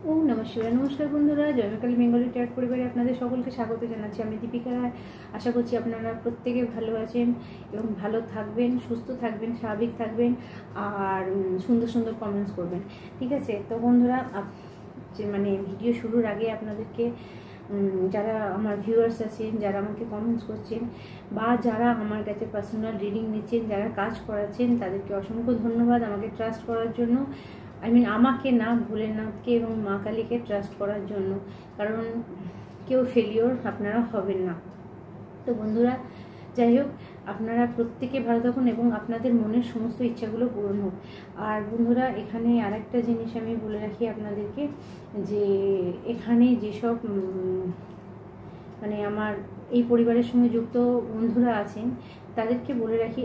ওম নমঃ শিবায়। নমস্কার বন্ধুরা, জয়মাকালী বেঙ্গলি ট্যাট পরিবারে আপনাদের সকলকে স্বাগত জানাচ্ছি। আমি দীপিকা। আশা করছি আপনারা প্রত্যেকে ভালো আছেন এবং ভালো থাকবেন, সুস্থ থাকবেন, স্বাভাবিক থাকবেন আর সুন্দর সুন্দর কমেন্টস করবেন। ঠিক আছে? তো বন্ধুরা, যে ভিডিও শুরুর আগে আপনাদেরকে যারা আমার ভিউয়ার্স আছেন, যারা আমাকে কমেন্টস করছেন বা যারা আমার কাছে পার্সোনাল রিডিং নিচ্ছেন, যারা কাজ করাচ্ছেন, তাদেরকে অসংখ্য ধন্যবাদ আমাকে ট্রাস্ট করার জন্য। আমাকে না, ভোলেনাথকে এবং মা কালীকে ট্রাস্ট করার জন্য, কারণ কেউ ফেলিওর আপনারা হবেন না। তো বন্ধুরা, যাই হোক, আপনারা প্রত্যেকে ভালো থাকুন এবং আপনাদের মনের সমস্ত ইচ্ছাগুলো পূরণ হোক। আর বন্ধুরা, এখানে আরেকটা জিনিস আমি বলে রাখি আপনাদেরকে, যে এখানে যেসব আমার এই পরিবারের সঙ্গে যুক্ত বন্ধুরা আছেন, তাদেরকে বলে রাখি,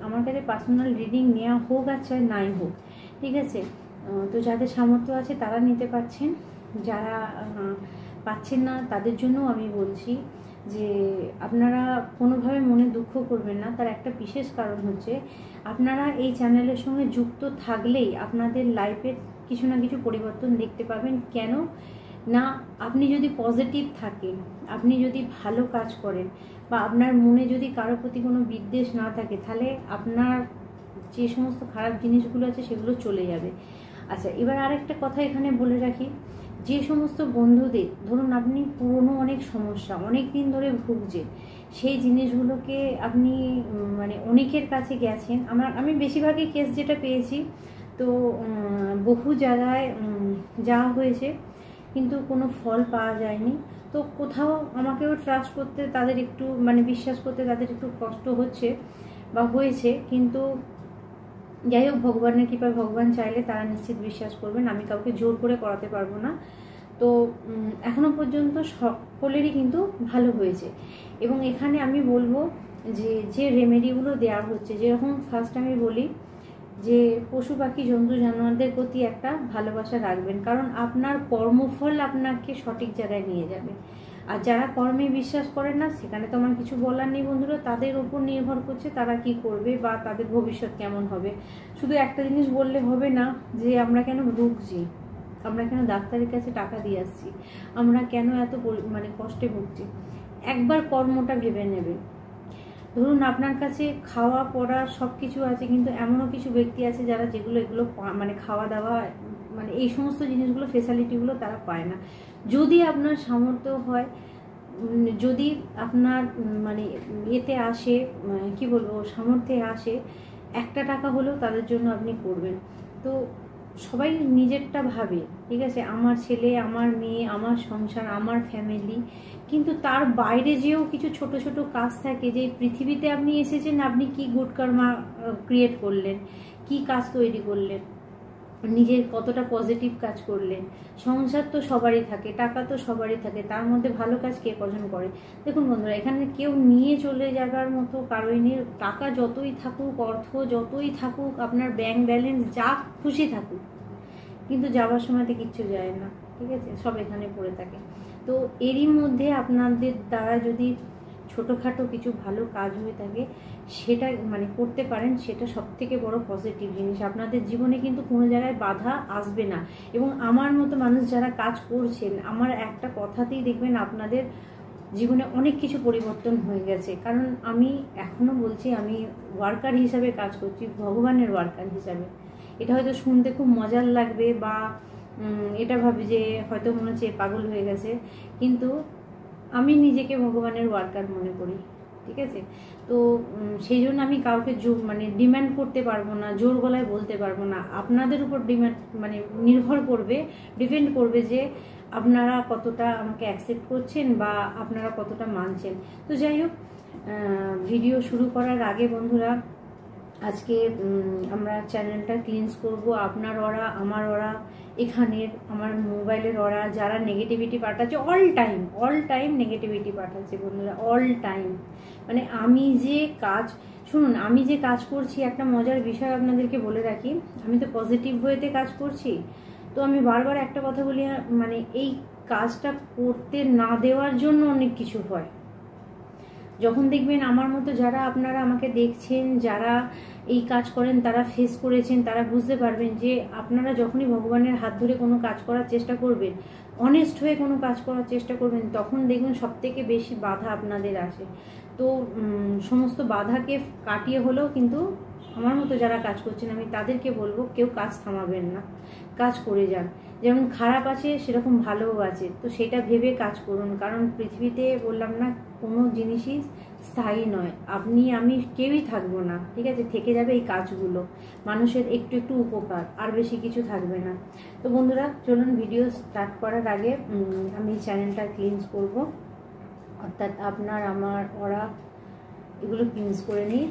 আমার কাছে পার্সোনাল রিডিং নেওয়া হোক আর চাই নাই হোক, ঠিক আছে? তো যাদের সামর্থ্য আছে তারা নিতে পারছেন, যারা পাচ্ছেন না তাদের জন্য আমি বলছি যে আপনারা কোনোভাবে মনে দুঃখ করবেন না। তার একটা বিশেষ কারণ হচ্ছে, আপনারা এই চ্যানেলের সঙ্গে যুক্ত থাকলেই আপনাদের লাইফের কিছু না কিছু পরিবর্তন দেখতে পাবেন। কেন না, আপনি যদি পজিটিভ থাকেন, আপনি যদি ভালো কাজ করেন বা আপনার মনে যদি কারোর প্রতি কোনো বিদ্বেষ না থাকে, তাহলে আপনার যে সমস্ত খারাপ জিনিসগুলো আছে সেগুলো চলে যাবে। আচ্ছা, এবার আরেকটা কথা এখানে বলে রাখি, যে সমস্ত বন্ধুদের ধরুন আপনি পুরনো অনেক সমস্যা অনেক দিন ধরে ভুগছেন, সেই জিনিসগুলোকে আপনি অনেকের কাছে গেছেন। আমি বেশিরভাগই কেস যেটা পেয়েছি, তো বহু জায়গায় যাওয়া হয়েছে কিন্তু কোনো ফল পাওয়া যায়নি। তো কোথাও আমাকেও ট্রাস্ট করতে তাদের একটু বিশ্বাস করতে তাদের একটু কষ্ট হচ্ছে বা হয়েছে, কিন্তু যাই হোক, ভগবানের কৃপায়, ভগবান চাইলে তারা নিশ্চিত বিশ্বাস করবেন। আমি কাউকে জোর করে করাতে পারবো না। তো এখনো পর্যন্ত সকলেরই কিন্তু ভালো হয়েছে। এবং এখানে আমি বলবো যে রেমেডিগুলো দেওয়া হচ্ছে, যেরকম ফার্স্ট আমি বলি যে পশু পাখি জন্তু জানোয়ারদের প্রতি একটা ভালোবাসা রাখবেন, কারণ আপনার কর্মফল আপনাকে সঠিক জায়গায় নিয়ে যাবে। আর যারা কর্মে বিশ্বাস করেন না, সেখানে তো আমার কিছু বলার নেই বন্ধুরা, তাদের উপর নির্ভর করছে তারা কি করবে বা তাদের ভবিষ্যৎ কেমন হবে। শুধু একটা জিনিস বললে হবে না যে আমরা কেন ভুগছি, আমরা কেন ডাক্তারের কাছে টাকা দিয়ে আসছি, আমরা কেন এত কষ্টে ভুগছি। একবার কর্মটা ভেবে নেবে। ধরুন আপনার কাছে খাওয়া পড়া সব কিছু আছে, কিন্তু এমনও কিছু ব্যক্তি আছে যারা এগুলো খাওয়া দাওয়া এই সমস্ত জিনিসগুলো, ফেসিলিটিগুলো তারা পায় না। যদি আপনার সামর্থ্য হয়, যদি আপনার এতে আসে, কি বলবো, সামর্থ্যে আসে, একটা টাকা হলেও তাদের জন্য আপনি করবেন। তো সবাই নিজেরটা ভাবে, ঠিক আছে, আমার ছেলে, আমার মেয়ে, আমার সংসার, আমার ফ্যামিলি, কিন্তু তার বাইরে যেও কিছু ছোট ছোট কাজ থাকে। যে পৃথিবীতে আপনি এসেছেন, আপনি কি গুড কর্মা ক্রিয়েট করলেন, কি কাজ তৈরি করলেন, নিজের কতটা পজিটিভ কাজ করলেন। সংসার তো সবারই থাকে, টাকা তো সবারই থাকে, তার মধ্যে ভালো কাজ কে কজন করে? দেখুন বন্ধুরা, এখানে কেউ নিয়ে চলে যাবার মতো কারোই নেই। টাকা যতই থাকুক, অর্থ যতই থাকুক, আপনার ব্যাংক ব্যালেন্স যা খুশি থাকুক, কিন্তু যাওয়ার সময়তে কিচ্ছু যায় না, ঠিক আছে, সব এখানে পড়ে থাকে। তো এরই মধ্যে আপনাদের দ্বারা যদি ছোটোখাটো কিছু ভালো কাজ হয়ে থাকে, সেটা করতে পারেন, সেটা সব থেকে বড় পজিটিভ জিনিস। আপনাদের জীবনে কিন্তু কোনো জায়গায় বাধা আসবে না। এবং আমার মতো মানুষ যারা কাজ করছেন, আমার একটা কথাতেই দেখবেন আপনাদের জীবনে অনেক কিছু পরিবর্তন হয়ে গেছে। কারণ আমি এখনও বলছি, আমি ওয়ার্কার হিসাবে কাজ করছি, ভগবানের ওয়ার্কার হিসাবে। এটা হয়তো শুনতে খুব মজার লাগবে বা এটা ভাবে যে হয়তো মনে হচ্ছে পাগল হয়ে গেছে, কিন্তু আমি নিজেকে ভগবানের ওয়ার্কার মনে করি, ঠিক আছে? তো সেই জন্য আমি কাউকে ডিম্যান্ড করতে পারবো না, জোর গলায় বলতে পারবো না। আপনাদের উপর নির্ভর করবে, ডিপেন্ড করবে যে আপনারা কতটা আমাকে অ্যাকসেপ্ট করছেন বা আপনারা কতটা মানছেন। তো যাই হোক, ভিডিও শুরু করার আগে বন্ধুরা, আজকে আমরা চ্যানেলটা ক্লিনস করব। আপনার ওরা, আমার ওরা, এখানের আমার মোবাইলের ওরা যারা নেগেটিভিটি পাঠাচ্ছে, অল টাইম নেগেটিভিটি পাঠাচ্ছে বন্ধুরা, অল টাইম। আমি যে কাজ, শুনুন, আমি যে কাজ করছি, একটা মজার বিষয় আপনাদেরকে বলে রাখি, আমি তো পজিটিভ ওয়েতে কাজ করছি। তো আমি বারবার একটা কথা বলি, এই কাজটা করতে না দেওয়ার জন্য অনেক কিছু হয়। যখন দেখবেন আমার মতো যারা আপনারা আমাকে দেখছেন, যারা এই কাজ করেন, তারা ফেস করেছেন, তারা বুঝতে পারবেন যে আপনারা যখনই ভগবানের হাত ধরে কোনো কাজ করার চেষ্টা করবেন, অনেস্ট হয়ে কোনো কাজ করার চেষ্টা করবেন, তখন দেখবেন সবথেকে বেশি বাধা আপনাদের আসে। তো সমস্ত বাধাকে কাটিয়ে হলেও কিন্তু আমার মতো যারা কাজ করছেন আমি তাদেরকে বলবো, কেউ কাজ থামাবেন না, কাজ করে যান। যেমন খারাপ আছে সেরকম ভালোও আছে, তো সেটা ভেবে কাজ করুন। কারণ পৃথিবীতে বললাম না, কোনো জিনিসই স্থায়ী নয়। আপনি আমি কেউই থাকবো না, ঠিক আছে? থেকে যাবে এই কাজগুলো, মানুষের একটু একটু উপকার, আর বেশি কিছু থাকবে না। তো বন্ধুরা চলুন, ভিডিও স্টার্ট করার আগে আমি চ্যানেলটা ক্লিনস করব, অর্থাৎ আপনার আমার ওরা এগুলো ক্লিনস করে নিই।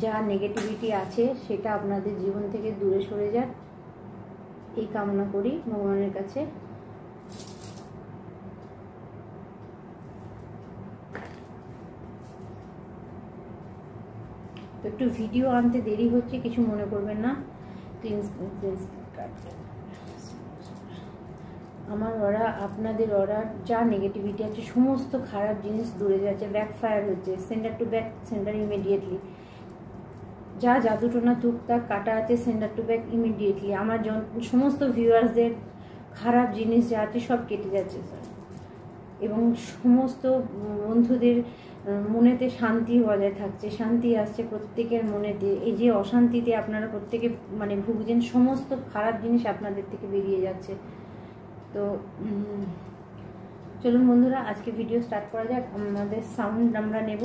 যা নেগেটিভিটি আছে সেটা আপনাদের জীবন থেকে দূরে সরে যাক, এই কামনা করি ভগবানের কাছে। তো একটু ভিডিও আনতে দেরি হচ্ছে, কিছু মনে করবেন না। আমার ওরা, আপনাদের ওরা যা নেগেটিভিটি আছে, সমস্ত খারাপ জিনিস দূরে যাচ্ছে, ব্যাকফায়ার হচ্ছে, centre to back, centre immediately. যা জাদুটোনা টুকটাক কাটা আছে, সেন্টার টু ব্যাক ইমিডিয়েটলি। আমার সমস্ত ভিউয়ার্সদের খারাপ জিনিস যা আছে সব কেটে যাচ্ছে স্যার, এবং সমস্ত বন্ধুদের মনেতে শান্তি বজায় থাকছে, শান্তি আসছে প্রত্যেকের মনেতে। এই যে অশান্তিতে আপনারা প্রত্যেকে মানে ভুগছেন, সমস্ত খারাপ জিনিস আপনাদের থেকে বেরিয়ে যাচ্ছে। তো চলুন বন্ধুরা, আজকে ভিডিও স্টার্ট করা যাক। আমাদের সাউন্ড আমরা নেব,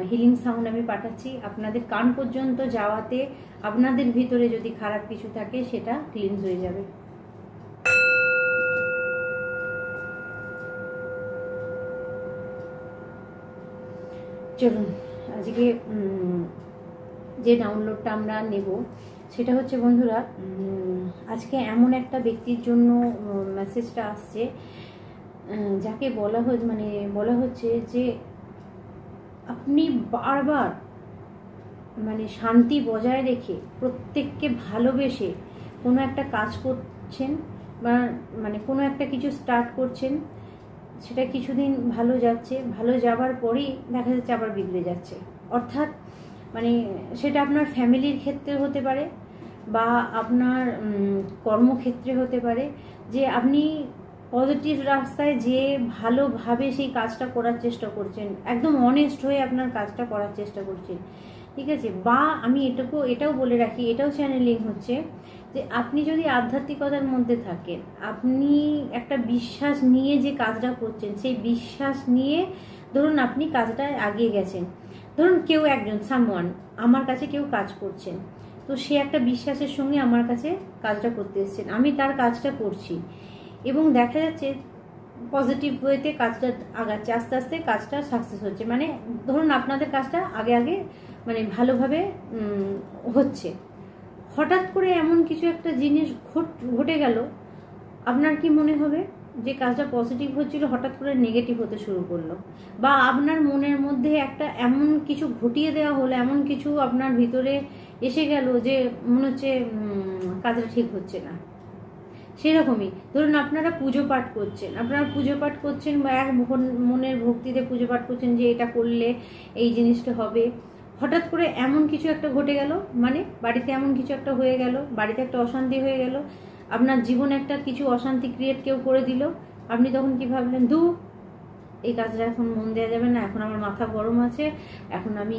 হিলিং সাউন্ড আমি পাঠাচ্ছি আপনাদের কান পর্যন্ত যাওয়াতে আপনাদের ভিতরে যদি খারাপ কিছু থাকে সেটা ক্লিনজ হয়ে যাবে। চলুন, আজকে যে ডাউনলোডটা আমরা নেব সেটা হচ্ছে বন্ধুরা, আজকে এমন একটা ব্যক্তির জন্য মেসেজটা আসছে, যাকে বলা হচ্ছে যে আপনি বারবার মানে শান্তি বজায় রেখে প্রত্যেককে ভালোবেসে কোনো একটা কাজ করছেন, বা মানে কোনো একটা কিছু স্টার্ট করছেন, সেটা কিছুদিন ভালো যাচ্ছে, ভালো যাবার পরেই দেখা যাচ্ছে আবার বিগড়ে যাচ্ছে। অর্থাৎ মানে সেটা আপনার ফ্যামিলির ক্ষেত্রে হতে পারে, বা আপনার কর্মক্ষেত্রে হতে পারে, যে আপনি পজিটিভ রাস্তায় যে ভালোভাবে সেই কাজটা করার চেষ্টা করছেন, একদম অনেস্ট হয়ে আপনার কাজটা করার চেষ্টা করছেন, ঠিক আছে? বা আমি এটাও বলে রাখি, এটাও চ্যানেলিং হচ্ছে যে আপনি যদি আধ্যাত্মিকতার মধ্যে থাকেন, আপনি একটা বিশ্বাস নিয়ে যে কাজটা করছেন, সেই বিশ্বাস নিয়ে ধরুন আপনি কাজটা এগিয়ে গেছেন। ধরুন কেউ একজন সামওয়ান আমার কাছে কেউ কাজ করছেন, তো সে একটা বিশ্বাসের সঙ্গে আমার কাছে কাজটা করতে এসেছেন, আমি তার কাজটা করছি এবং দেখা যাচ্ছে পজিটিভ ওয়েতে কাজটা আগাচ্ছে, আস্তে আস্তে কাজটা সাকসেস হচ্ছে। মানে ধরুন আপনাদের কাজটা আগে মানে ভালোভাবে হচ্ছে। হঠাৎ করে এমন কিছু একটা জিনিস ঘটে গেল, আপনার কি মনে হবে যে কাজটা পজিটিভ হচ্ছিল হঠাৎ করে নেগেটিভ হতে শুরু করলো, বা আপনার মনের মধ্যে একটা এমন কিছু ঘটিয়ে দেওয়া হলো, এমন কিছু আপনার ভিতরে এসে গেল যে মনে হচ্ছে কাজটা ঠিক হচ্ছে না। সেরকমই ধরুন আপনারা পুজো পাঠ করছেন, বা এক মনের ভক্তিতে পুজো পাঠ করছেন যে এটা করলে এই জিনিসটা হবে। হঠাৎ করে এমন কিছু একটা ঘটে গেল, মানে বাড়িতে এমন কিছু একটা হয়ে গেল, বাড়িতে একটা অশান্তি হয়ে গেল, আপনার জীবনে একটা কিছু অশান্তি ক্রিয়েট কেউ করে দিল। আপনি তখন কি ভাবলেন, এই কাজটা এখন মন দেওয়া যাবে না, এখন আমার মাথা গরম আছে, এখন আমি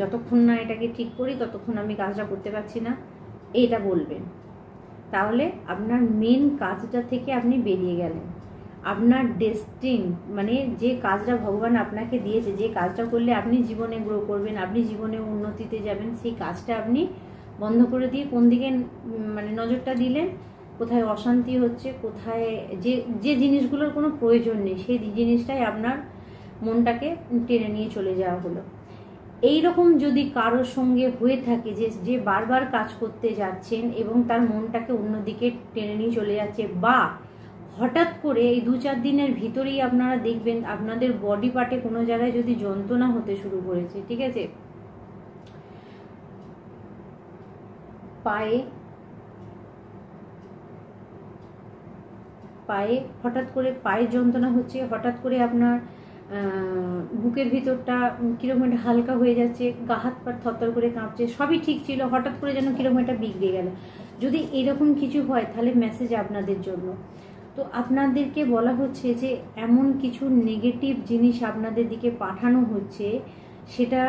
যতক্ষণ না এটাকে ঠিক করি ততক্ষণ আমি কাজটা করতে পারছি না, এইটা বলবেন। তাহলে আপনার মেন কাজটা থেকে আপনি বেরিয়ে গেলেন। আপনার ডেস্টিন মানে যে কাজটা ভগবান আপনাকে দিয়েছে, যে কাজটা করলে আপনি জীবনে গ্রো করবেন, আপনি জীবনে উন্নতিতে যাবেন, সেই কাজটা আপনি বন্ধ করে দিয়ে কোন দিকে মানে নজরটা দিলেন, কোথায় অশান্তি হচ্ছে, কোথায় যে জিনিসগুলোর কোনো প্রয়োজন নেই, সেই জিনিসটাই আপনার মনটাকে টেনে নিয়ে চলে যাওয়া হলো। এই রকম যদি কারোর সঙ্গে হয়ে থাকে, যে বারবার কাজ করতে যাচ্ছেন এবং তার মনটাকে অন্যদিকে টেনে নিয়ে চলে যাচ্ছে, বা হঠাৎ করে এই 2-4 দিনের ভিতরেই আপনারা দেখবেন আপনাদের বডি পার্টে কোনো জায়গায় যদি যন্ত্রণা হতে শুরু করেছে, ঠিক আছে, পায়ে হঠাৎ করে পায়ের যন্ত্রণা হচ্ছে, হঠাৎ করে আপনার বুকের ভিতরটা কীরকম একটা হালকা হয়ে যাচ্ছে, গা হাত পা থরথর করে কাঁপছে, সবই ঠিক ছিল, হঠাৎ করে যেন কীরকম একটা বিগড়ে গেল। যদি এরকম কিছু হয় তাহলে মেসেজ আপনাদের জন্য। তো আপনাদেরকে বলা হচ্ছে যে এমন কিছু নেগেটিভ জিনিস আপনাদের দিকে পাঠানো হচ্ছে, সেটা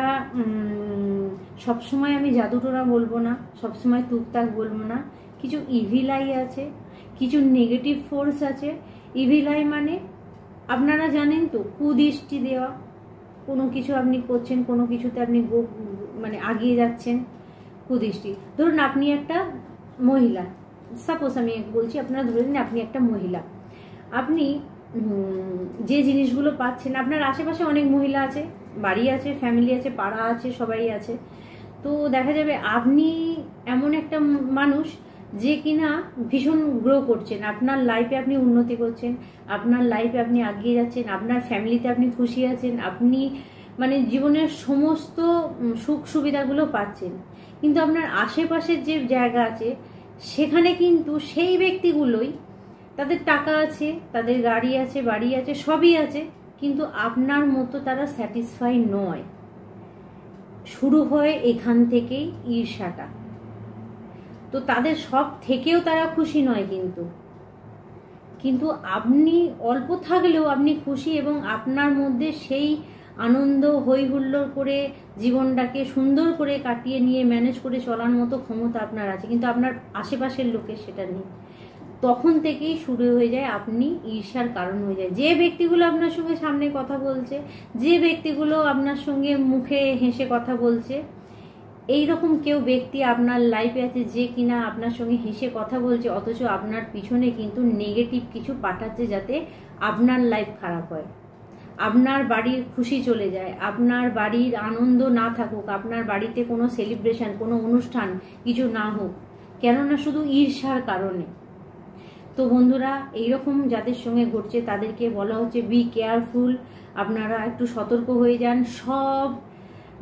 সবসময় আমি জাদুটোনা বলবো না, সবসময় টুকটাক বলবো না। কিছু ইভিল আই আছে, কিছু নেগেটিভ ফোর্স আছে। ইভিল আই মানে আপনারা জানেন তো, কুদৃষ্টি দেওয়া, কোনো কিছু আপনি করছেন, কোনো কিছুতে আপনি মানে আগিয়ে যাচ্ছেন, কুদৃষ্টি। ধরুন আপনি একটা মহিলা, সাপোজ আমি বলছি, আপনারা ধরে নিন আপনি একটা মহিলা, আপনি যে জিনিসগুলো পাচ্ছেন, আপনার আশেপাশে অনেক মহিলা আছে, বাড়ি আছে, ফ্যামিলি আছে, পাড়া আছে, সবাই আছে। তো দেখা যাবে আপনি এমন একটা মানুষ যে কিনা ভীষণ গ্রো করছেন, আপনার লাইফে আপনি উন্নতি করছেন, আপনার লাইফে আপনি এগিয়ে যাচ্ছেন, আপনার ফ্যামিলিতে আপনি খুশি আছেন, আপনি মানে জীবনের সমস্ত সুখ সুবিধাগুলো পাচ্ছেন। কিন্তু আপনার আশেপাশের যে জায়গা আছে সেখানে কিন্তু সেই ব্যক্তিগুলোই, তাদের টাকা আছে, তাদের গাড়ি আছে, বাড়ি আছে, সবই আছে, কিন্তু আপনার মতো তারা স্যাটিসফাই নয়। শুরু হয় এখান থেকেই ঈর্ষাটা। তো তাদের সব থেকেও তারা খুশি নয়, কিন্তু আপনি অল্প থাকলেও আপনি খুশি, এবং আপনার মধ্যে সেই আনন্দ হই হুল্লোড় করে জীবনটাকে সুন্দর করে কাটিয়ে নিয়ে ম্যানেজ করে চলার মতো ক্ষমতা আপনার আছে, কিন্তু আপনার আশেপাশের লোকের সেটা নেই। তখন থেকেই শুরু হয়ে যায়, আপনি ঈর্ষার কারণ হয়ে যায়। যে ব্যক্তিগুলো আপনার সঙ্গে সামনে কথা বলছে, যে ব্যক্তিগুলো আপনার সঙ্গে মুখে হেসে কথা বলছে, এইরকম কেউ ব্যক্তি আপনার লাইফে আছে যে কিনা আপনার সঙ্গে হেসে কথা বলছে, অথচ আপনার পিছনে কিন্তু নেগেটিভ কিছু পাঠাচ্ছে যাতে আপনার লাইফ খারাপ হয়, আপনার বাড়ির খুশি চলে যায়, আপনার বাড়ির আনন্দ না থাকুক, আপনার বাড়িতে কোনো সেলিব্রেশন, কোনো অনুষ্ঠান কিছু না হোক, কেননা শুধু ঈর্ষার কারণে। তো বন্ধুরা, এইরকম যাদের সঙ্গে ঘটছে তাদেরকে বলা হচ্ছে বি কেয়ারফুল, আপনারা একটু সতর্ক হয়ে যান। সব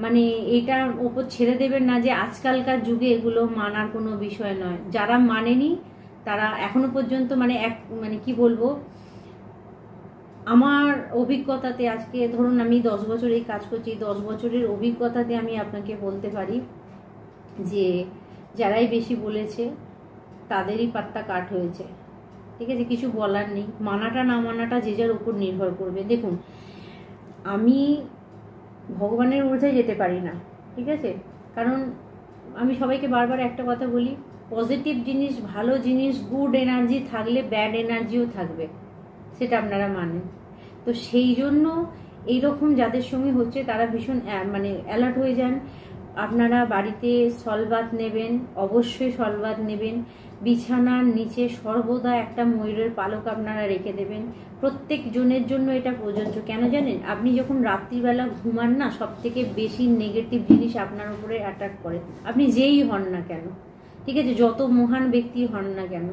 মানে এটার ওপর ছেড়ে দেবেন না যে আজকালকার যুগে এগুলো মানার কোনো বিষয় নয়। যারা মানেনি তারা এখনো পর্যন্ত মানে কি বলবো, আমার অভিজ্ঞতাতে, আজকে ধরুন আমি 10 বছর এই কাজ করছি, 10 বছরের অভিজ্ঞতাতে আমি আপনাকে বলতে পারি যে যারাই বেশি বলেছে তাদেরই পাত্তা কাট হয়েছে। ঠিক আছে, কিছু বলার নেই। মানাটা না মানাটা যে যার উপর নির্ভর করবে। দেখুন, আমি ভগবানের ঊর্ধ্বে যেতে পারি না, ঠিক আছে, কারণ আমি সবাইকে বারবার একটা কথা বলি, পজিটিভ জিনিস, ভালো জিনিস, গুড এনার্জি থাকলে ব্যাড এনার্জিও থাকবে, সেটা আপনারা মানেন। তো সেই জন্য এইরকম যাদের সঙ্গে হচ্ছে তারা ভীষণ মানে অ্যালার্ট হয়ে যান। আপনারা বাড়িতে সলবাত নেবেন, অবশ্যই সলবাত নেবেন। বিছানার নিচে সর্বদা একটা ময়ূরের পালক আপনারা রেখে দেবেন। প্রত্যেক জনের জন্য এটা প্রযোজ্য। কেন জানেন? আপনি যখন রাত্রিবেলা ঘুমান না, সব থেকে বেশি নেগেটিভ জিনিস আপনার উপরে অ্যাটাক করে, আপনি যেই হন না কেন, ঠিক আছে, যত মহান ব্যক্তি হন না কেন,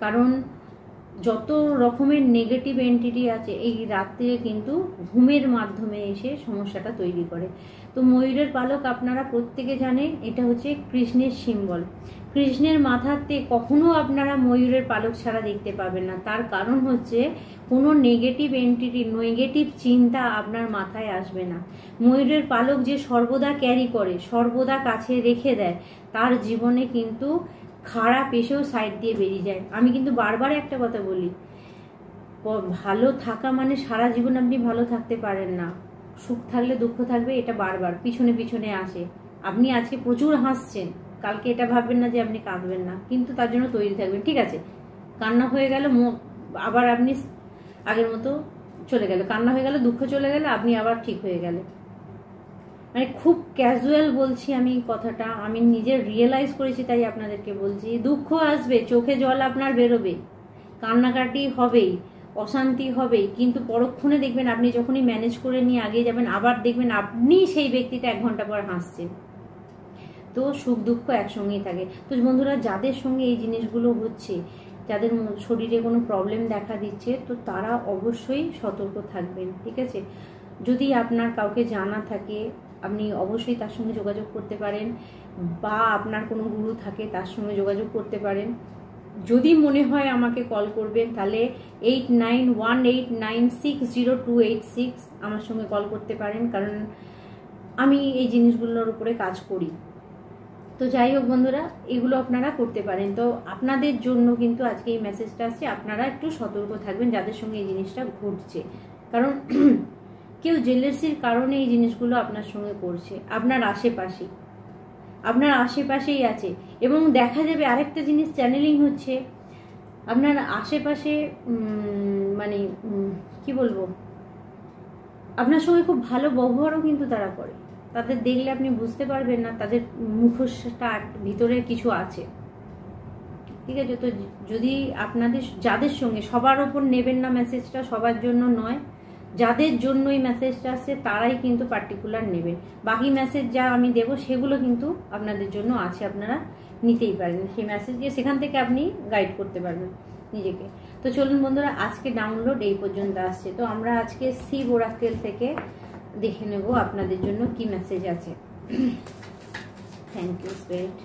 কারণ যত রকমের নেগেটিভ এন্টিটি আছে এই রাত্রে কিন্তু ঘুমের মাধ্যমে এসে সমস্যাটা তৈরি করে। তো ময়ূরের পালক আপনারা প্রত্যেকে জানেন, এটা হচ্ছে কৃষ্ণের সিম্বল। কৃষ্ণের মাথাতে কখনো আপনারা ময়ূরের পালক ছাড়া দেখতে পাবেন না। তার কারণ হচ্ছে কোনো নেগেটিভ এন্টিটি, নেগেটিভ চিন্তা আপনার মাথায় আসবে না। ময়ূরের পালক যে সর্বদা ক্যারি করে, সর্বদা কাছে রেখে দেয়, তার জীবনে কিন্তু খারাপ এসেও সাইড দিয়ে বেরিয়ে যায়। আমি কিন্তু বারবার একটা কথা বলি, ভালো থাকা মানে সারা জীবন আপনি ভালো থাকতে পারেন না। সুখ থাকলে দুঃখ থাকবে, এটা বারবার পিছনে পিছনে আসে। আপনি আজকে প্রচুর হাসছেন, কালকে এটা ভাববেন না যে আপনি কাঁদবেন না, কিন্তু তার জন্য তৈরি থাকবেন। ঠিক আছে, কান্না হয়ে গেল, আবার আপনি আগের মতো চলে গেল, কান্না হয়ে গেল, দুঃখ চলে গেল, আপনি আবার ঠিক হয়ে গেলে। মানে খুব ক্যাজুয়াল বলছি আমি কথাটা, আমি নিজে রিয়েলাইজ করেছি তাই আপনাদেরকে বলছি। দুঃখ আসবে, চোখে জল আপনার বেরোবে, কান্নাকাটি হবেই, অশান্তি হবেই, কিন্তু পরক্ষণে দেখবেন আপনি যখনই ম্যানেজ করে নিয়ে আগে যাবেন, আবার দেখবেন আপনি সেই ব্যক্তিটা 1 ঘন্টা পর হাসছেন। তো সুখ দুঃখ একসঙ্গেই থাকে। তো বন্ধুরা, যাদের সঙ্গে এই জিনিসগুলো হচ্ছে, যাদের শরীরে কোনো প্রবলেম দেখা দিচ্ছে, তো তারা অবশ্যই সতর্ক থাকবেন। ঠিক আছে, যদি আপনার কাউকে জানা থাকে আপনি অবশ্যই তার সঙ্গে যোগাযোগ করতে পারেন, বা আপনার কোনো গুরু থাকে তার সঙ্গে যোগাযোগ করতে পারেন। যদি মনে হয় আমাকে কল করবেন তাহলে 8918960286 আমার সঙ্গে কল করতে পারেন, কারণ আমি এই জিনিসগুলোর উপরে কাজ করি। তো যাই হোক বন্ধুরা, এগুলো আপনারা করতে পারেন। তো আপনাদের জন্য কিন্তু আজকে এই মেসেজটা আসছে, আপনারা একটু সতর্ক থাকবেন যাদের সঙ্গে এই জিনিসটা ঘটছে, কারণ কেউ জেলাসির কারণে এই জিনিসগুলো আপনার সঙ্গে করছে, আপনার আশেপাশেই আছে। এবং দেখা যাবে আরেকটা জিনিস চ্যানেলিং হচ্ছে আপনার আশেপাশে, মানে কি বলবো, আপনার সঙ্গে খুব ভালো ব্যবহারও কিন্তু তারা করে। তাদের দেখলে আপনি বুঝতে পারবেন না তাদের মুখোশটা ভিতরে কিছু আছে, ঠিক আছে? তো যদি আপনাদের যাদের সঙ্গে, সবার ওপর নেবেন না মেসেজটা, সবার জন্য নয়, যাদের জন্য এই মেসেজটা আসছে তারাই কিন্তু পার্টিকুলার নেবেন। বাকি মেসেজ যা আমি দেবো সেগুলো কিন্তু আপনাদের জন্য আছে, আপনারা নিতেই পারেন সেই মেসেজকে, সেখান থেকে আপনি গাইড করতে পারবেন নিজেকে। তো চলুন বন্ধুরা, আজকে ডাউনলোড এই পর্যন্ত আসছে। তো আমরা আজকে শিব ওরাকেল থেকে দেখে নেব আপনাদের জন্য কি মেসেজ আছে। Thank you spirit.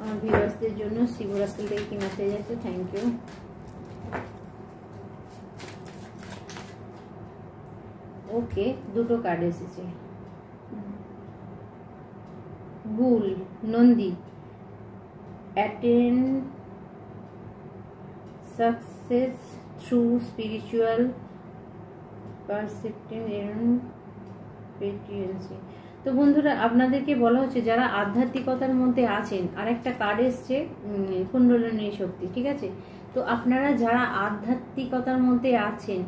আমার ভিউয়ার্সদের জন্য শিব ওরাকেল থেকে কি মেসেজ আছে, থ্যাংক ইউ। ওকে, দুটো কার্ড এসেছে। Bull, Nandi, attain success through spiritual perceptancy. তো বন্ধুরা, আপনাদেরকে বলা হচ্ছে যারা আধ্যাত্মিকতার মধ্যে আছেন, আর একটা কার্ড এসছে কুণ্ডলিনী শক্তি, ঠিক আছে? তো আপনারা যারা আধ্যাত্মিকতার মধ্যে আছেন,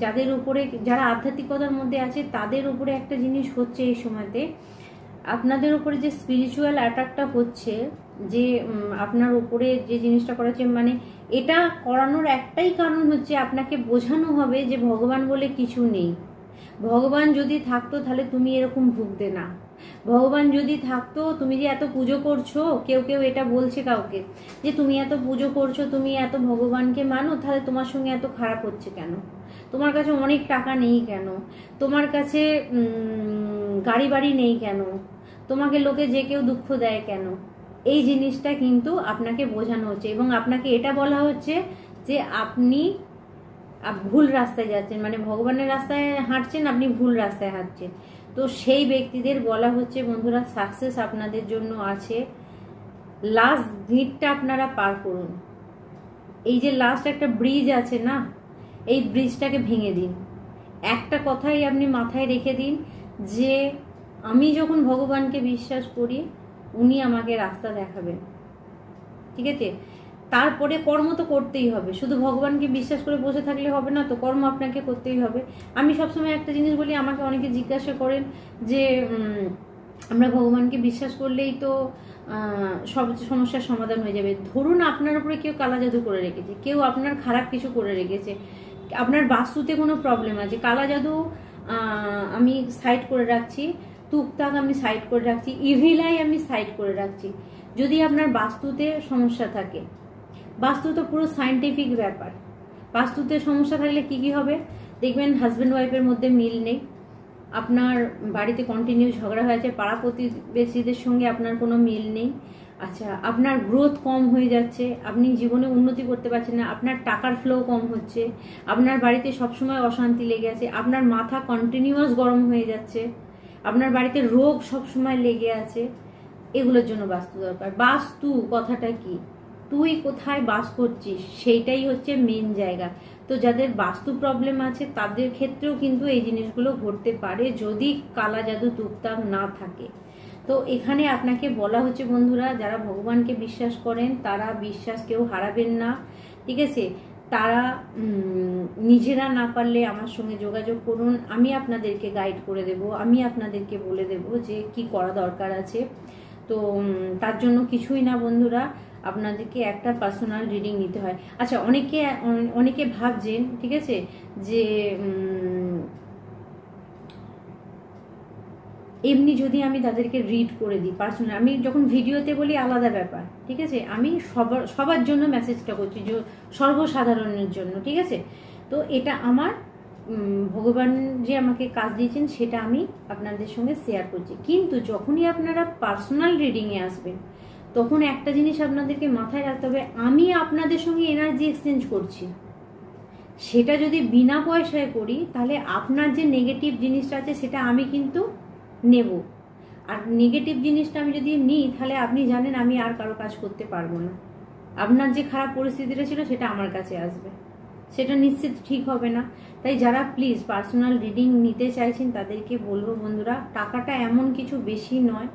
যাদের উপরে, যারা আধ্যাত্মিকতার মধ্যে আছে তাদের উপরে একটা জিনিস হচ্ছে এই সময়তে, আপনাদের উপরে যে স্পিরিচুয়াল অ্যাটাকটা হচ্ছে, যে আপনার উপরে যে জিনিসটা করাচ্ছে, মানে এটা করানোর একটাই কারণ হচ্ছে আপনাকে বোঝানো হবে যে ভগবান বলে কিছু নেই। ভগবান যদি থাকতো তাহলে তুমি এরকম ভুগতে না। ভগবান যদি থাকতো, তুমি যে এত পুজো করছো, কেউ এটা বলছে কাউকে যে তুমি এত পুজো করছো, তুমি এত ভগবানকে মানো, তাহলে তোমার সঙ্গে এত খারাপ হচ্ছে কেন? তোমার কাছে অনেক টাকা নেই কেন? তোমার কাছে গাড়ি বাড়ি নেই কেন? তোমাকে লোকে যে কেউ দুঃখ দেয় কেন? এই জিনিসটা কিন্তু আপনাকে বোঝানো হচ্ছে, এবং আপনাকে এটা বলা হচ্ছে যে আপনি ভুল রাস্তায় যাচ্ছেন, মানে ভগবানের রাস্তায় হাঁটছেন, আপনি ভুল রাস্তায় হাঁটছেন। তো সেই ব্যক্তিদের বলা হচ্ছে বন্ধুরা, সাকসেস আপনাদের জন্য আছে। লাস্ট ভিড়টা আপনারা পার করুন। এই যে লাস্ট একটা ব্রিজ আছে না, এই ব্রিজটাকে ভেঙে দিন। একটা কথাই আপনি মাথায় রেখে দিন যে আমি যখন ভগবানকে বিশ্বাস করি, উনি আমাকে রাস্তা দেখাবেন, ঠিক আছে? তারপরে কর্ম তো করতেই হবে, শুধু ভগবানকে বিশ্বাস করে বসে থাকলে হবে না, তো কর্ম আপনাকে করতেই হবে। আমি সবসময় একটা জিনিস বলি, আমাকে অনেকে জিজ্ঞাসা করেন যে আমরা ভগবানকে বিশ্বাস করলেই তো সব সমস্যার সমাধান হয়ে যাবে। ধরুন আপনার উপরে কেউ কালা জাদু করে রেখেছে, কেউ আপনার খারাপ কিছু করে রেখেছে, আপনার বাস্তুতে কোনো প্রবলেম আছে, কালা জাদু আমি সাইড করে রাখছি, টুকটাক আমি সাইড করে রাখছি, ইভিলাই আমি সাইড করে রাখছি। যদি আপনার বাস্তুতে সমস্যা থাকে, বাস্তু তো পুরো সায়েন্টিফিক ব্যাপার, বাস্তুতে সমস্যা থাকলে কি কি হবে দেখবেন, হাজব্যান্ড ওয়াইফের মধ্যে মিল নেই, আপনার বাড়িতে কন্টিনিউ ঝগড়া হয়েছে, পাড়া প্রতিবেশীদের সঙ্গে আপনার কোনো মিল নেই, আচ্ছা আপনার গ্রোথ কম হয়ে যাচ্ছে, আপনি জীবনে উন্নতি করতে পারছেন না, আপনার টাকার ফ্লো কম হচ্ছে, আপনার বাড়িতে সবসময় অশান্তি লেগে আছে, আপনার মাথা কন্টিনিউয়াস গরম হয়ে যাচ্ছে, আপনার বাড়িতে রোগ সবসময় লেগে আছে, এগুলোর জন্য বাস্তু দরকার। বাস্তু কথাটা কি, তুই কোথায় বাস করছিস সেইটাই হচ্ছে মেন জায়গা। তো যাদের বাস্তু প্রবলেম আছে তাদের ক্ষেত্রেও কিন্তু এই জিনিসগুলো ঘটতে পারে, যদি কালা জাদু টুকটাক না থাকে। তো এখানে আপনাকে বলা হচ্ছে বন্ধুরা, যারা ভগবানকে বিশ্বাস করেন তারা বিশ্বাস কেউ হারাবেন না, ঠিক আছে? তারা নিজেরা না পারলে আমার সঙ্গে যোগাযোগ করুন, আমি আপনাদেরকে গাইড করে দেব, আমি আপনাদেরকে বলে দেব যে কি করা দরকার আছে। তো তার জন্য কিছুই না বন্ধুরা, আপনাদেরকে একটা পার্সোনাল রিডিং নিতে হয়। আচ্ছা, অনেকে ভাবছেন, ঠিক আছে, যে এমনি যদি আমি তাদেরকে রিড করে দিই পার্সোনাল, আমি যখন ভিডিওতে বলি আলাদা ব্যাপার, ঠিক আছে? আমি সবার জন্য মেসেজটা করছি, যে সর্বসাধারণের জন্য, ঠিক আছে? তো এটা আমার ভগবান যে আমাকে কাজ দিয়েছেন সেটা আমি আপনাদের সঙ্গে শেয়ার করছি। কিন্তু যখনই আপনারা পার্সোনাল রিডিংয়ে আসবেন, তখন একটা জিনিস আপনাদেরকে মাথায় রাখতে হবে, আমি আপনাদের সঙ্গে এনার্জি এক্সচেঞ্জ করছি, সেটা যদি বিনা পয়সায় করি তাহলে আপনার যে নেগেটিভ জিনিসটা আছে সেটা আমি কিন্তু নেব, আর নেগেটিভ জিনিসটা আমি যদি নিই তাহলে আপনি জানেন আমি আর কারো কাজ করতে পারবো না, আপনার যে খারাপ পরিস্থিতিটা ছিল সেটা আমার কাছে আসবে, সেটা নিশ্চিত ঠিক হবে না। তাই যারা প্লিজ পার্সোনাল রিডিং নিতে চাইছেন তাদেরকে বলবো বন্ধুরা, টাকাটা এমন কিছু বেশি নয়,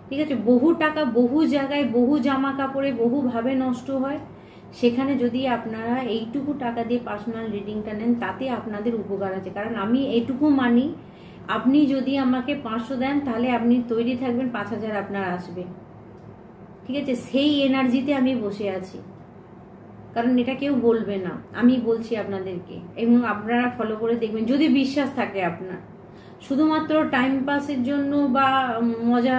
ঠিক আছে? বহু টাকা বহু জায়গায় বহু জামা কাপড়ে বহুভাবে নষ্ট হয়, সেখানে যদি আপনারা এইটুকু টাকা দিয়ে পার্সোনাল রিডিংটা নেন তাতে আপনাদের উপকার আছে। কারণ আমি এইটুকু মানি, আপনি যদি আমাকে 500 দেন তাহলে আপনি তৈরি থাকবেন 5000 আপনার আসবে, ঠিক আছে? সেই এনার্জিতে আমি বসে আছি, কারণ এটা কেউ বলবে না, আমি বলছি আপনাদেরকে, এবং আপনারা ফলো করে দেখবেন যদি বিশ্বাস থাকে আপনার। শুধুমাত্র টাইম পাসের জন্য বা মজা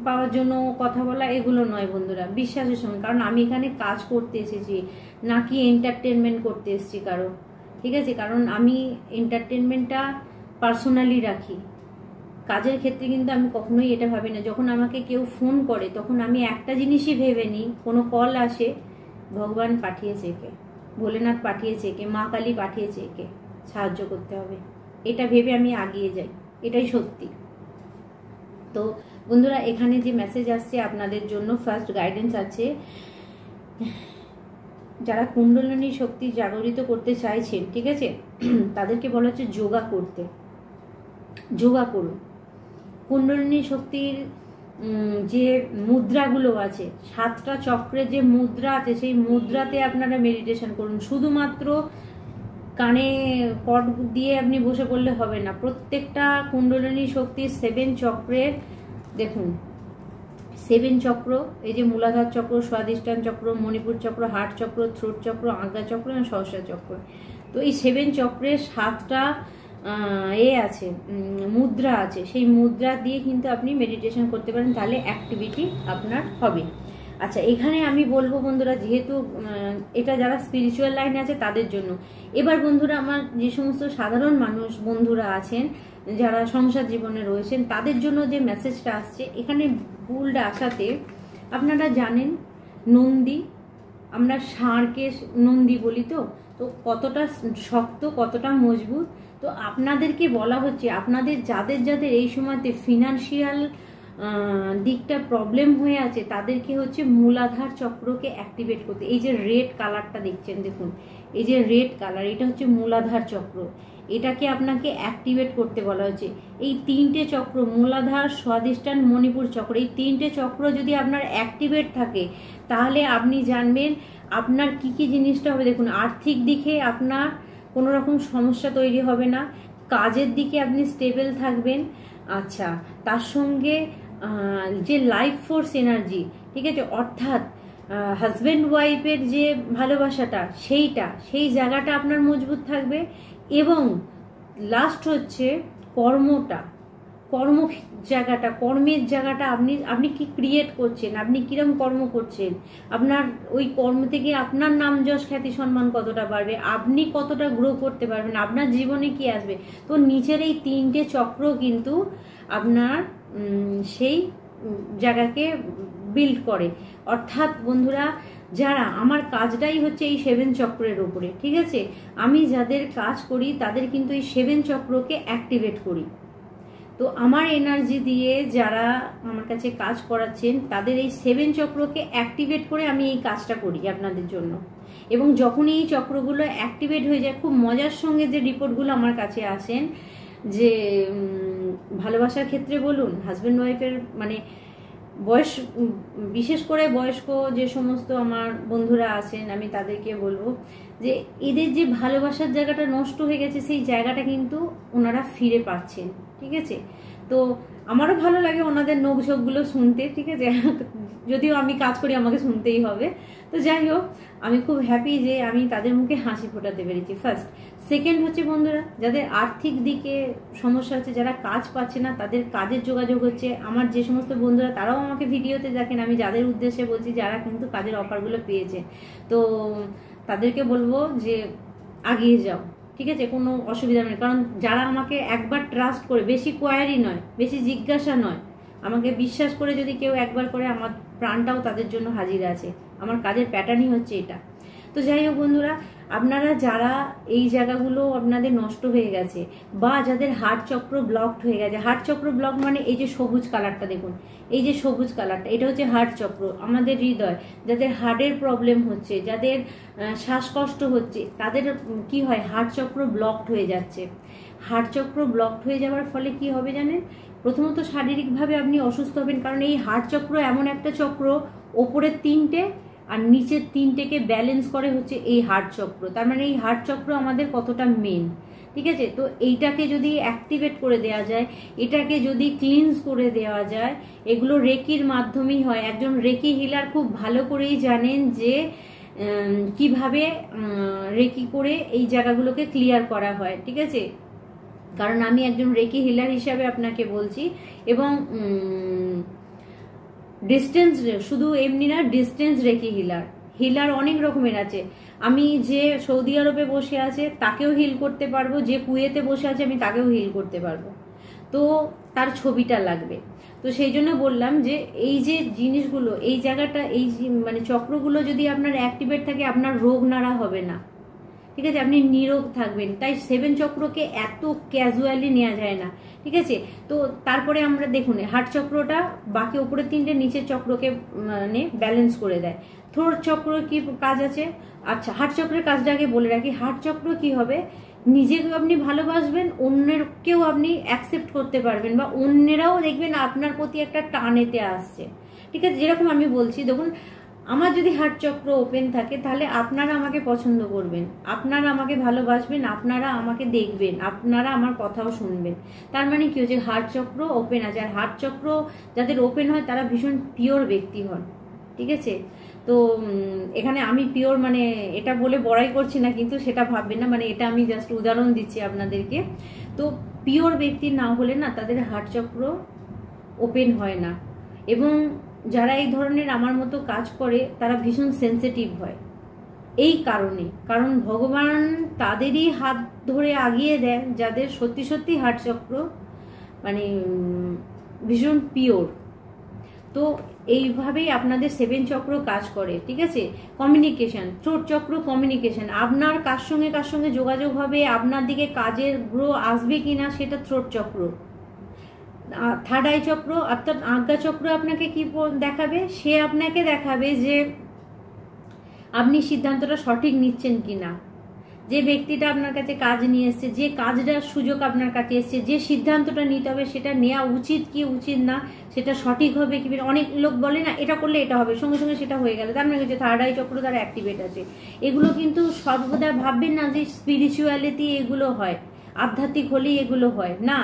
পাওয়ার জন্য কথা বলা এগুলো নয় বন্ধুরা, বিশ্বাসের সঙ্গে। কারণ আমি এখানে কাজ করতে এসেছি, নাকি এন্টারটেনমেন্ট করতে এসেছি কারো, ঠিক আছে? কারণ আমি এন্টারটেনমেন্টটা পার্সোনালি রাখি, কাজের ক্ষেত্রে কিন্তু আমি কখনোই এটা ভাবি না। যখন আমাকে কেউ ফোন করে তখন আমি একটা জিনিসই ভেবে নিই, কোনো কল আসে, ভগবান পাঠিয়েছে কে, ভোলেনাথ পাঠিয়েছে কে, মা কালী পাঠিয়েছে কে, সাহায্য করতে হবে, এটা ভেবে আমি এগিয়ে যাই, এটাই সত্যি। তো বন্ধুরা, এখানে যে মেসেজ আসছে আপনাদের জন্য, ফার্স্ট গাইডেন্স আছে, যারা কুণ্ডলিনী শক্তি জাগরিত করতে চাইছেন, ঠিক আছে, তাদেরকে বলা হচ্ছে যোগা করতে, যোগা করুন। কুণ্ডলিনী শক্তির যে মুদ্রাগুলো আছে, 7টা চক্রের যে মুদ্রা আছে, সেই মুদ্রাতে আপনারা মেডিটেশন করুন। শুধুমাত্র কানে কর্ড দিয়ে আপনি বসে পড়লে হবে না, প্রত্যেকটা কুণ্ডলিনী শক্তির 7 চক্রের, দেখুন 7 চক্র, এই যে মূলাধার চক্র, স্বাধিষ্ঠান চক্র, মণিপুর চক্র, হার্ট চক্র, থ্রোট চক্র, আজ্ঞা চক্র এবং সহস্র চক্র। তো এই 7 চক্রের 7টা আছে, মুদ্রা আছে, সেই মুদ্রা দিয়ে কিন্তু আপনি মেডিটেশন করতে পারেন, তাহলে অ্যাক্টিভিটি আপনার হবে। আচ্ছা, এখানে আমি বলবো বন্ধুরা, যেহেতু এটা যারা স্পিরিচুয়াল লাইনে আছে তাদের জন্য। এবার বন্ধুরা, আমার যে সমস্ত সাধারণ মানুষ বন্ধুরা আছেন যারা সংসার জীবনে রয়েছেন, তাদের জন্য যে মেসেজটা আসছে এখানে, ভুলটা আসাতে আপনারা জানেন নন্দী, আমরা ষাঁড়কে নন্দী বলি, তো কতটা শক্ত কতটা মজবুত। তো আপনাদেরকে বলা হচ্ছে, আপনাদের যাদের যাদের এই সময়তে ফিনান্সিয়াল দিকটা প্রবলেম হয়ে আছে, তাদেরকে হচ্ছে মূলাধার চক্রকে অ্যাক্টিভেট করতে। এই যে রেড কালারটা দেখছেন, দেখুন এই যে রেড কালার, এটা হচ্ছে মূলাধার চক্র, এটাকে আপনাকে অ্যাক্টিভেট করতে বলা হচ্ছে। এই 3টে চক্র, মূলাধার, স্বাধিষ্ঠান, মণিপুর চক্র, এই 3টে চক্র যদি আপনার অ্যাক্টিভেট থাকে তাহলে আপনি জানবেন আপনার কি কি জিনিসটা হবে। দেখুন, আর্থিক দিকে আপনার কোনো রকম সমস্যা তৈরি হবে না, কাজের দিকে আপনি স্টেবল থাকবেন। আচ্ছা, তার সঙ্গে যে লাইফ ফোর্স এনার্জি, ঠিক আছে, অর্থাৎ হাজব্যান্ড ওয়াইফের যে ভালোবাসাটা, সেই জায়গাটা আপনার মজবুত থাকবে। এবং লাস্ট হচ্ছে কর্মের জায়গাটা আপনি কি ক্রিয়েট করছেন, আপনি কিরম কর্ম করছেন, আপনার ওই কর্ম থেকে আপনার নাম যশ খ্যাতি সম্মান কতটা বাড়বে, আপনি কতটা গ্রো করতে পারবেন, আপনার জীবনে কি আসবে। তো নিচের এই 3টে চক্র কিন্তু আপনার সেই জায়গাকে বিল্ড করে। অর্থাৎ বন্ধুরা, যারা, আমার কাজটাই হচ্ছে এই 7 চক্রের উপরে, ঠিক আছে, আমি যাদের কাজ করি তাদের কিন্তু এই 7 চক্রকে অ্যাক্টিভেট করি। তো আমার এনার্জি দিয়ে যারা আমার কাছে কাজ করাচ্ছেন তাদের এই 7 চক্রকে অ্যাক্টিভেট করে আমি এই কাজটা করি আপনাদের জন্য। এবং যখনই এই চক্রগুলো অ্যাক্টিভেট হয়ে যায়, খুব মজার সঙ্গে যে রিপোর্টগুলো আমার কাছে আসেন, যে ভালোবাসার ক্ষেত্রে বলুন, হাজব্যান্ড ওয়াইফের মানে বয়স, বিশেষ করে বয়স্ক যে সমস্ত আমার বন্ধুরা আছেন, আমি তাদেরকে বলবো যে এদের যে ভালোবাসার জায়গাটা নষ্ট হয়ে গেছে, সেই জায়গাটা কিন্তু ওনারা ফিরে পাচ্ছেন, ঠিক আছে। তো আমারও ভালো লাগে ওনাদের নোকঝোঁকগুলো শুনতে, ঠিক আছে, যদিও আমি কাজ করি আমাকে শুনতেই হবে। তো যাই হোক, আমি খুব হ্যাপি যে আমি তাদের মুখে হাসি ফোটাতে পেরেছি, ফার্স্ট। সেকেন্ড হচ্ছে বন্ধুরা, যাদের আর্থিক দিকে সমস্যা হচ্ছে, যারা কাজ পাচ্ছে না, তাদের কাজের যোগাযোগ হচ্ছে। আমার যে সমস্ত বন্ধুরা তারাও আমাকে ভিডিওতে দেখেন, আমি যাদের উদ্দেশ্যে বলছি, যারা কিন্তু কাজের অফারগুলো পেয়েছে, তো তাদেরকে বলবো যে এগিয়ে যাও, ঠিক আছে, কোনো অসুবিধা নেই। কারণ যারা আমাকে একবার ট্রাস্ট করে, বেশি কোয়ারি নয়, বেশি জিজ্ঞাসা নয়, আমাকে বিশ্বাস করে যদি কেউ একবার করে, আমার প্রাণটাও তাদের জন্য হাজির আছে। আমার কাজের প্যাটার্নই হচ্ছে এটা। তো যাই হোক বন্ধুরা, আপনারা যারা এই জায়গাগুলো আপনাদের নষ্ট হয়ে গেছে বা যাদের হার্ট চক্র ব্লকড হয়ে গেছে, হার্ট চক্র ব্লক মানে এই যে সবুজ কালারটা দেখুন, এই যে সবুজ কালারটা, এটা হচ্ছে হার্ট চক্র, আমাদের হৃদয়। যাদের হার্টের প্রবলেম হচ্ছে, যাদের শ্বাসকষ্ট হচ্ছে, তাদের কি হয়, হার্ট চক্র ব্লকড হয়ে যাচ্ছে। হার্ট চক্র ব্লকড হয়ে যাওয়ার ফলে কি হবে জানেন, প্রথমত শারীরিকভাবে আপনি অসুস্থ হবেন, কারণ এই হার্ট চক্র এমন একটা চক্র, ওপরের 3টে আর নিচের 3টেকে ব্যালেন্স করে হচ্ছে এই হার্ট চক্র। তার মানে এই হার্ট চক্র আমাদের কতটা মেন, ঠিক আছে। তো এইটাকে যদি অ্যাক্টিভেট করে দেওয়া যায়, এটাকে যদি ক্লিনস করে দেওয়া যায়, এগুলো রেকির মাধ্যমেই হয়। একজন রেকি হিলার খুব ভালো করেই জানেন যে কিভাবে রেকি করে এই জায়গাগুলোকে ক্লিয়ার করা হয়, ঠিক আছে। কারণ আমি একজন রেকি হিলার হিসাবে আপনাকে বলছি। এবং ডিস্টেন্স, শুধু এমনি না, ডিস্টেন্স রেকি হিলার অনেক রকমের আছে। আমি যে সৌদি আরবে বসে আছে তাকেও হিল করতে পারবো, যে কুয়েতে বসে আছে আমি তাকেও হিল করতে পারবো। তো তার ছবিটা লাগবে। তো সেই জন্য বললাম যে এই যে জিনিসগুলো, এই জায়গাটা, এই মানে চক্রগুলো যদি আপনার অ্যাক্টিভেট থাকে, আপনার রোগ নাড়া হবে না, ঠিক আছে, আপনি নিরোগ থাকবেন। তাই 7 চক্রকে এত ক্যাজুয়ালি নেওয়া যায় না, ঠিক আছে। তো তারপরে আমরা দেখুন, হার্ট চক্রটা বাকি উপরের 3টে নিচের চক্রকে মানে ব্যালেন্স করে দেয়। থ্রোট চক্র কি কাজ আছে? আচ্ছা, হার্ট চক্রের কাজটা আগে বলে রাখি। হার্ট চক্র কি হবে, নিজেকেও আপনি ভালোবাসবেন, অন্যকেও আপনি অ্যাকসেপ্ট করতে পারবেন, বা অন্যেরাও দেখবেন আপনার প্রতি একটা টানেতে আসছে, ঠিক আছে। যেরকম আমি বলছি, দেখুন, আমার যদি হার্ট চক্র ওপেন থাকে তাহলে আপনারা আমাকে পছন্দ করবেন, আপনারা আমাকে ভালোবাসবেন, আপনারা আমাকে দেখবেন, আপনারা আমার কথাও শুনবেন। তার মানে কি হচ্ছে, হার্ট চক্র ওপেন আছে। আর হার্ট চক্র যাদের ওপেন হয় তারা ভীষণ পিওর ব্যক্তি হন, ঠিক আছে। তো এখানে আমি পিওর মানে এটা বলে বড়াই করছি না, কিন্তু সেটা ভাববেন না, মানে এটা আমি জাস্ট উদাহরণ দিচ্ছি আপনাদেরকে। তো পিওর ব্যক্তি না হলে না তাদের হার্ট চক্র ওপেন হয় না। এবং যারা এই ধরনের আমার মতো কাজ করে তারা ভীষণ সেন্সিটিভ হয় এই কারণে, কারণ ভগবান তাদেরই হাত ধরে আগিয়ে দেন যাদের সত্যি সত্যি হার্ট চক্র মানে ভীষণ পিওর। তো এইভাবেই আপনাদের 7 চক্র কাজ করে, ঠিক আছে। কমিউনিকেশন, থ্রোট চক্র কমিউনিকেশন, আপনার কার সঙ্গে যোগাযোগ হবে, আপনার দিকে কাজের গ্রো আসবে কিনা, সেটা থ্রোট চক্র। থার্ড আই চক্র অর্থাৎ আজ্ঞা চক্র আপনাকে কি দেখাবে, সে আপনাকে দেখাবে যে আপনি সিদ্ধান্তটা সঠিক নিচ্ছেন কিনা। যে ব্যক্তিটা আপনার কাছে কাজ নিয়ে এসছে, যে কাজটার সুযোগ আপনার কাছে এসছে, যে সিদ্ধান্তটা নিতে হবে সেটা নেওয়া উচিত কি উচিত না, সেটা সঠিক হবে কি। অনেক লোক বলে না এটা করলে এটা হবে, সঙ্গে সঙ্গে সেটা হয়ে গেল, তার মানে হচ্ছে থার্ড আই চক্র তার অ্যাক্টিভেট আছে। এগুলো কিন্তু সর্বদা ভাববেন না যে স্পিরিচুয়ালিটি এগুলো হয়, আধ্যাত্মিক হলেই এগুলো হয় না।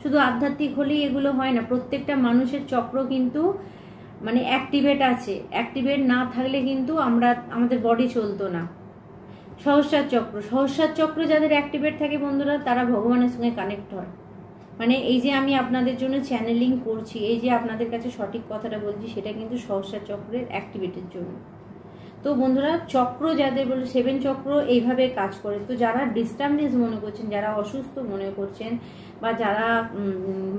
শুধু আধ্যাত্মিক হলেই এগুলো হয় না, প্রত্যেকটা মানুষের চক্র কিন্তু মানে অ্যাক্টিভেট আছে। অ্যাক্টিভেট না থাকলে কিন্তু আমাদের বডি চলতো না। সহস্রার চক্র যাদের অ্যাক্টিভেট থাকে বন্ধুরা, তারা ভগবানের সঙ্গে কানেক্ট হয়। মানে এই যে আমি আপনাদের জন্য চ্যানেলিং করছি, এই যে আপনাদের কাছে সঠিক কথাটা বলছি, সেটা কিন্তু সহস্রার চক্রের অ্যাক্টিভেটের জন্য। তো বন্ধুরা, চক্র যাদের বলে 7 চক্র এইভাবে কাজ করে। তো যারা ডিস্টার্বনেস মনে করছেন, যারা অসুস্থ মনে করছেন, বা যারা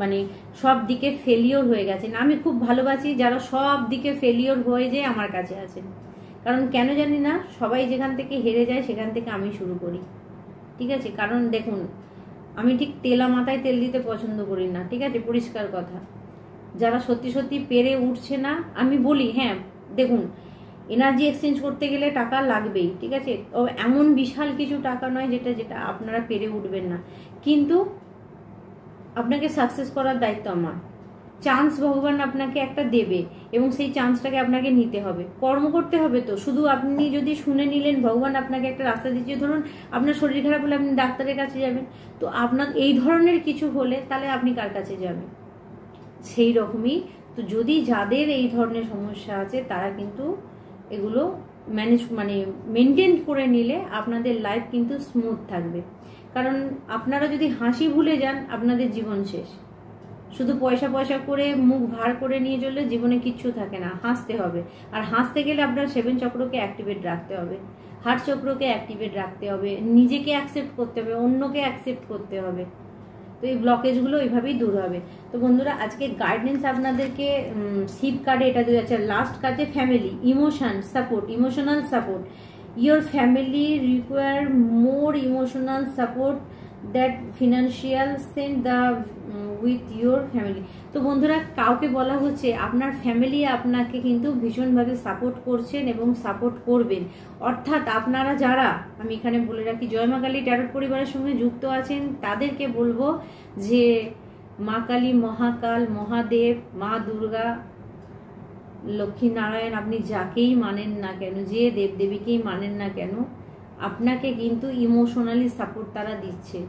মানে সব দিকে ফেলিওর হয়ে গেছেন, আমি খুব ভালোবাসি যারা সব দিকে ফেলিওর হয়ে যায় আমার কাছে আছেন। কারণ কেন জানি না, সবাই যেখান থেকে হেরে যায় সেখান থেকে আমি শুরু করি, ঠিক আছে। কারণ দেখুন, আমি ঠিক তেলা মাথায় তেল দিতে পছন্দ করি না, ঠিক আছে, পরিষ্কার কথা। যারা সত্যি সত্যি পেরে উঠছে না, আমি বলি হ্যাঁ দেখুন, এনার্জি এক্সচেঞ্জ করতে গেলে টাকা লাগবেই, ঠিক আছে। এমন বিশাল কিছু টাকা নয় যেটা আপনারা পেরে উঠবেন না, কিন্তু আপনাকে সাকসেস করার দায়িত্ব আমার। চান্স ভগবান আপনাকে একটা দেবে এবং সেই চান্সটাকে আপনাকে নিতে হবে, কর্ম করতে হবে। তো শুধু আপনি যদি শুনে নিলেন ভগবান আপনাকে একটা রাস্তা দিচ্ছে, ধরুন আপনার শরীর খারাপ হলে আপনি ডাক্তারের কাছে যাবেন, তো আপনার এই ধরনের কিছু হলে তাহলে আপনি কার কাছে যাবেন? সেই রকমই। তো যদি যাদের এই ধরনের সমস্যা আছে তারা কিন্তু এগুলো মেনটেন করে নিলে আপনাদের লাইফ কিন্তু স্মুথ থাকবে। কারণ আপনারা যদি হাসি ভুলে যান, আপনাদের জীবন শেষ। শুধু পয়সা করে মুখ ভার করে নিয়ে চললে জীবনে কিচ্ছু থাকে না, হাসতে হবে। আর হাসতে গেলে আপনার 7 চক্রকে অ্যাক্টিভেট রাখতে হবে, হার্ট চক্রকে অ্যাক্টিভেট রাখতে হবে, নিজেকে অ্যাকসেপ্ট করতে হবে, অন্যকে অ্যাকসেপ্ট করতে হবে, তো এই ব্লকেজগুলো এইভাবেই দূর হবে। তো বন্ধুরা, আজকে গাইডেন্স আপনাদেরকে শিব কার্ডে এটা দেওয়া যাচ্ছে। লাস্ট কাজে family, emotion support, emotional support. Your family require more emotional support that financial send the with your family. তো বন্ধুরা, কাউকে বলা হচ্ছে আপনার ফ্যামিলি আপনাকে কিন্তু ভীষণভাবে সাপোর্ট করছেন এবং সাপোর্ট করবেন। অর্থাৎ আপনারা যারা, আমি এখানে বলে রাখি, জয় মা কালী ট্যারোট পরিবারের সঙ্গে যুক্ত আছেন, তাদেরকে বলবো যে মা কালী, মহাকাল, মহাদেব, মা দুর্গা, লক্ষ্মী নারায়ণ, আপনি যাকেই মানেন না কেন, যে দেবদেবীকেই মানেন না কেন, আপনাকে কিন্তু ইমোশনালি সাপোর্ট তারা দিচ্ছে।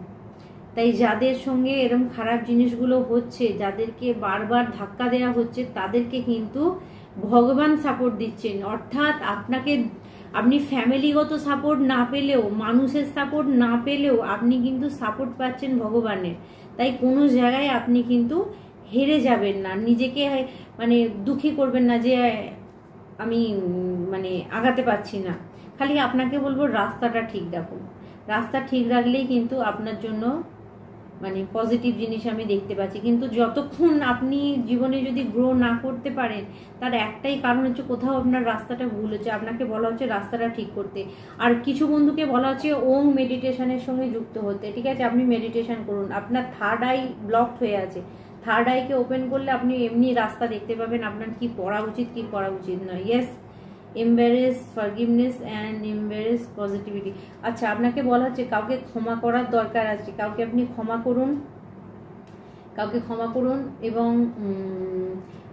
তাই যাদের সঙ্গে এরকম খারাপ জিনিসগুলো হচ্ছে, যাদেরকে বারবার ধাক্কা দেওয়া হচ্ছে, তাদেরকে কিন্তু ভগবান সাপোর্ট দিচ্ছেন। অর্থাৎ আপনি ফ্যামিলিগত সাপোর্ট না পেলেও, মানুষের সাপোর্ট না পেলেও, আপনি কিন্তু সাপোর্ট পাচ্ছেন ভগবানের। তাই কোনো জায়গায় আপনি কিন্তু হেরে যাবেন না, নিজেকে মানে দুঃখী করবেন না যে আমি মানে আগাতে পারছি না। খালি আপনাকে বলবো রাস্তাটা ঠিক রাখুন। রাস্তা ঠিক রাখলেই কিন্তু আপনার জন্য মানে পজিটিভ জিনিস আমি দেখতে পাচ্ছি। কিন্তু যতক্ষণ আপনি জীবনে যদি গ্রো না করতে পারেন, তার একটাই কারণ হচ্ছে কোথাও আপনার রাস্তাটা ভুল হচ্ছে। আপনাকে বলা হচ্ছে রাস্তাটা ঠিক করতে। আর কিছু বন্ধুকে বলা হচ্ছে ওম মেডিটেশনের সঙ্গে যুক্ত হতে। ঠিক আছে, আপনি মেডিটেশন করুন। আপনার থার্ড আই ব্লকড হয়ে আছে, থার্ড আইকে ওপেন করলে আপনি এমনি রাস্তা দেখতে পাবেন আপনার কি করা উচিত, কি করা উচিত নয়। Yes, embrace forgiveness and embrace positivity. আচ্ছা, আপনাকে বলা হচ্ছে কাউকে ক্ষমা করার দরকার আছে, কাউকে আপনি ক্ষমা করুন, কাউকে ক্ষমা করুন। এবং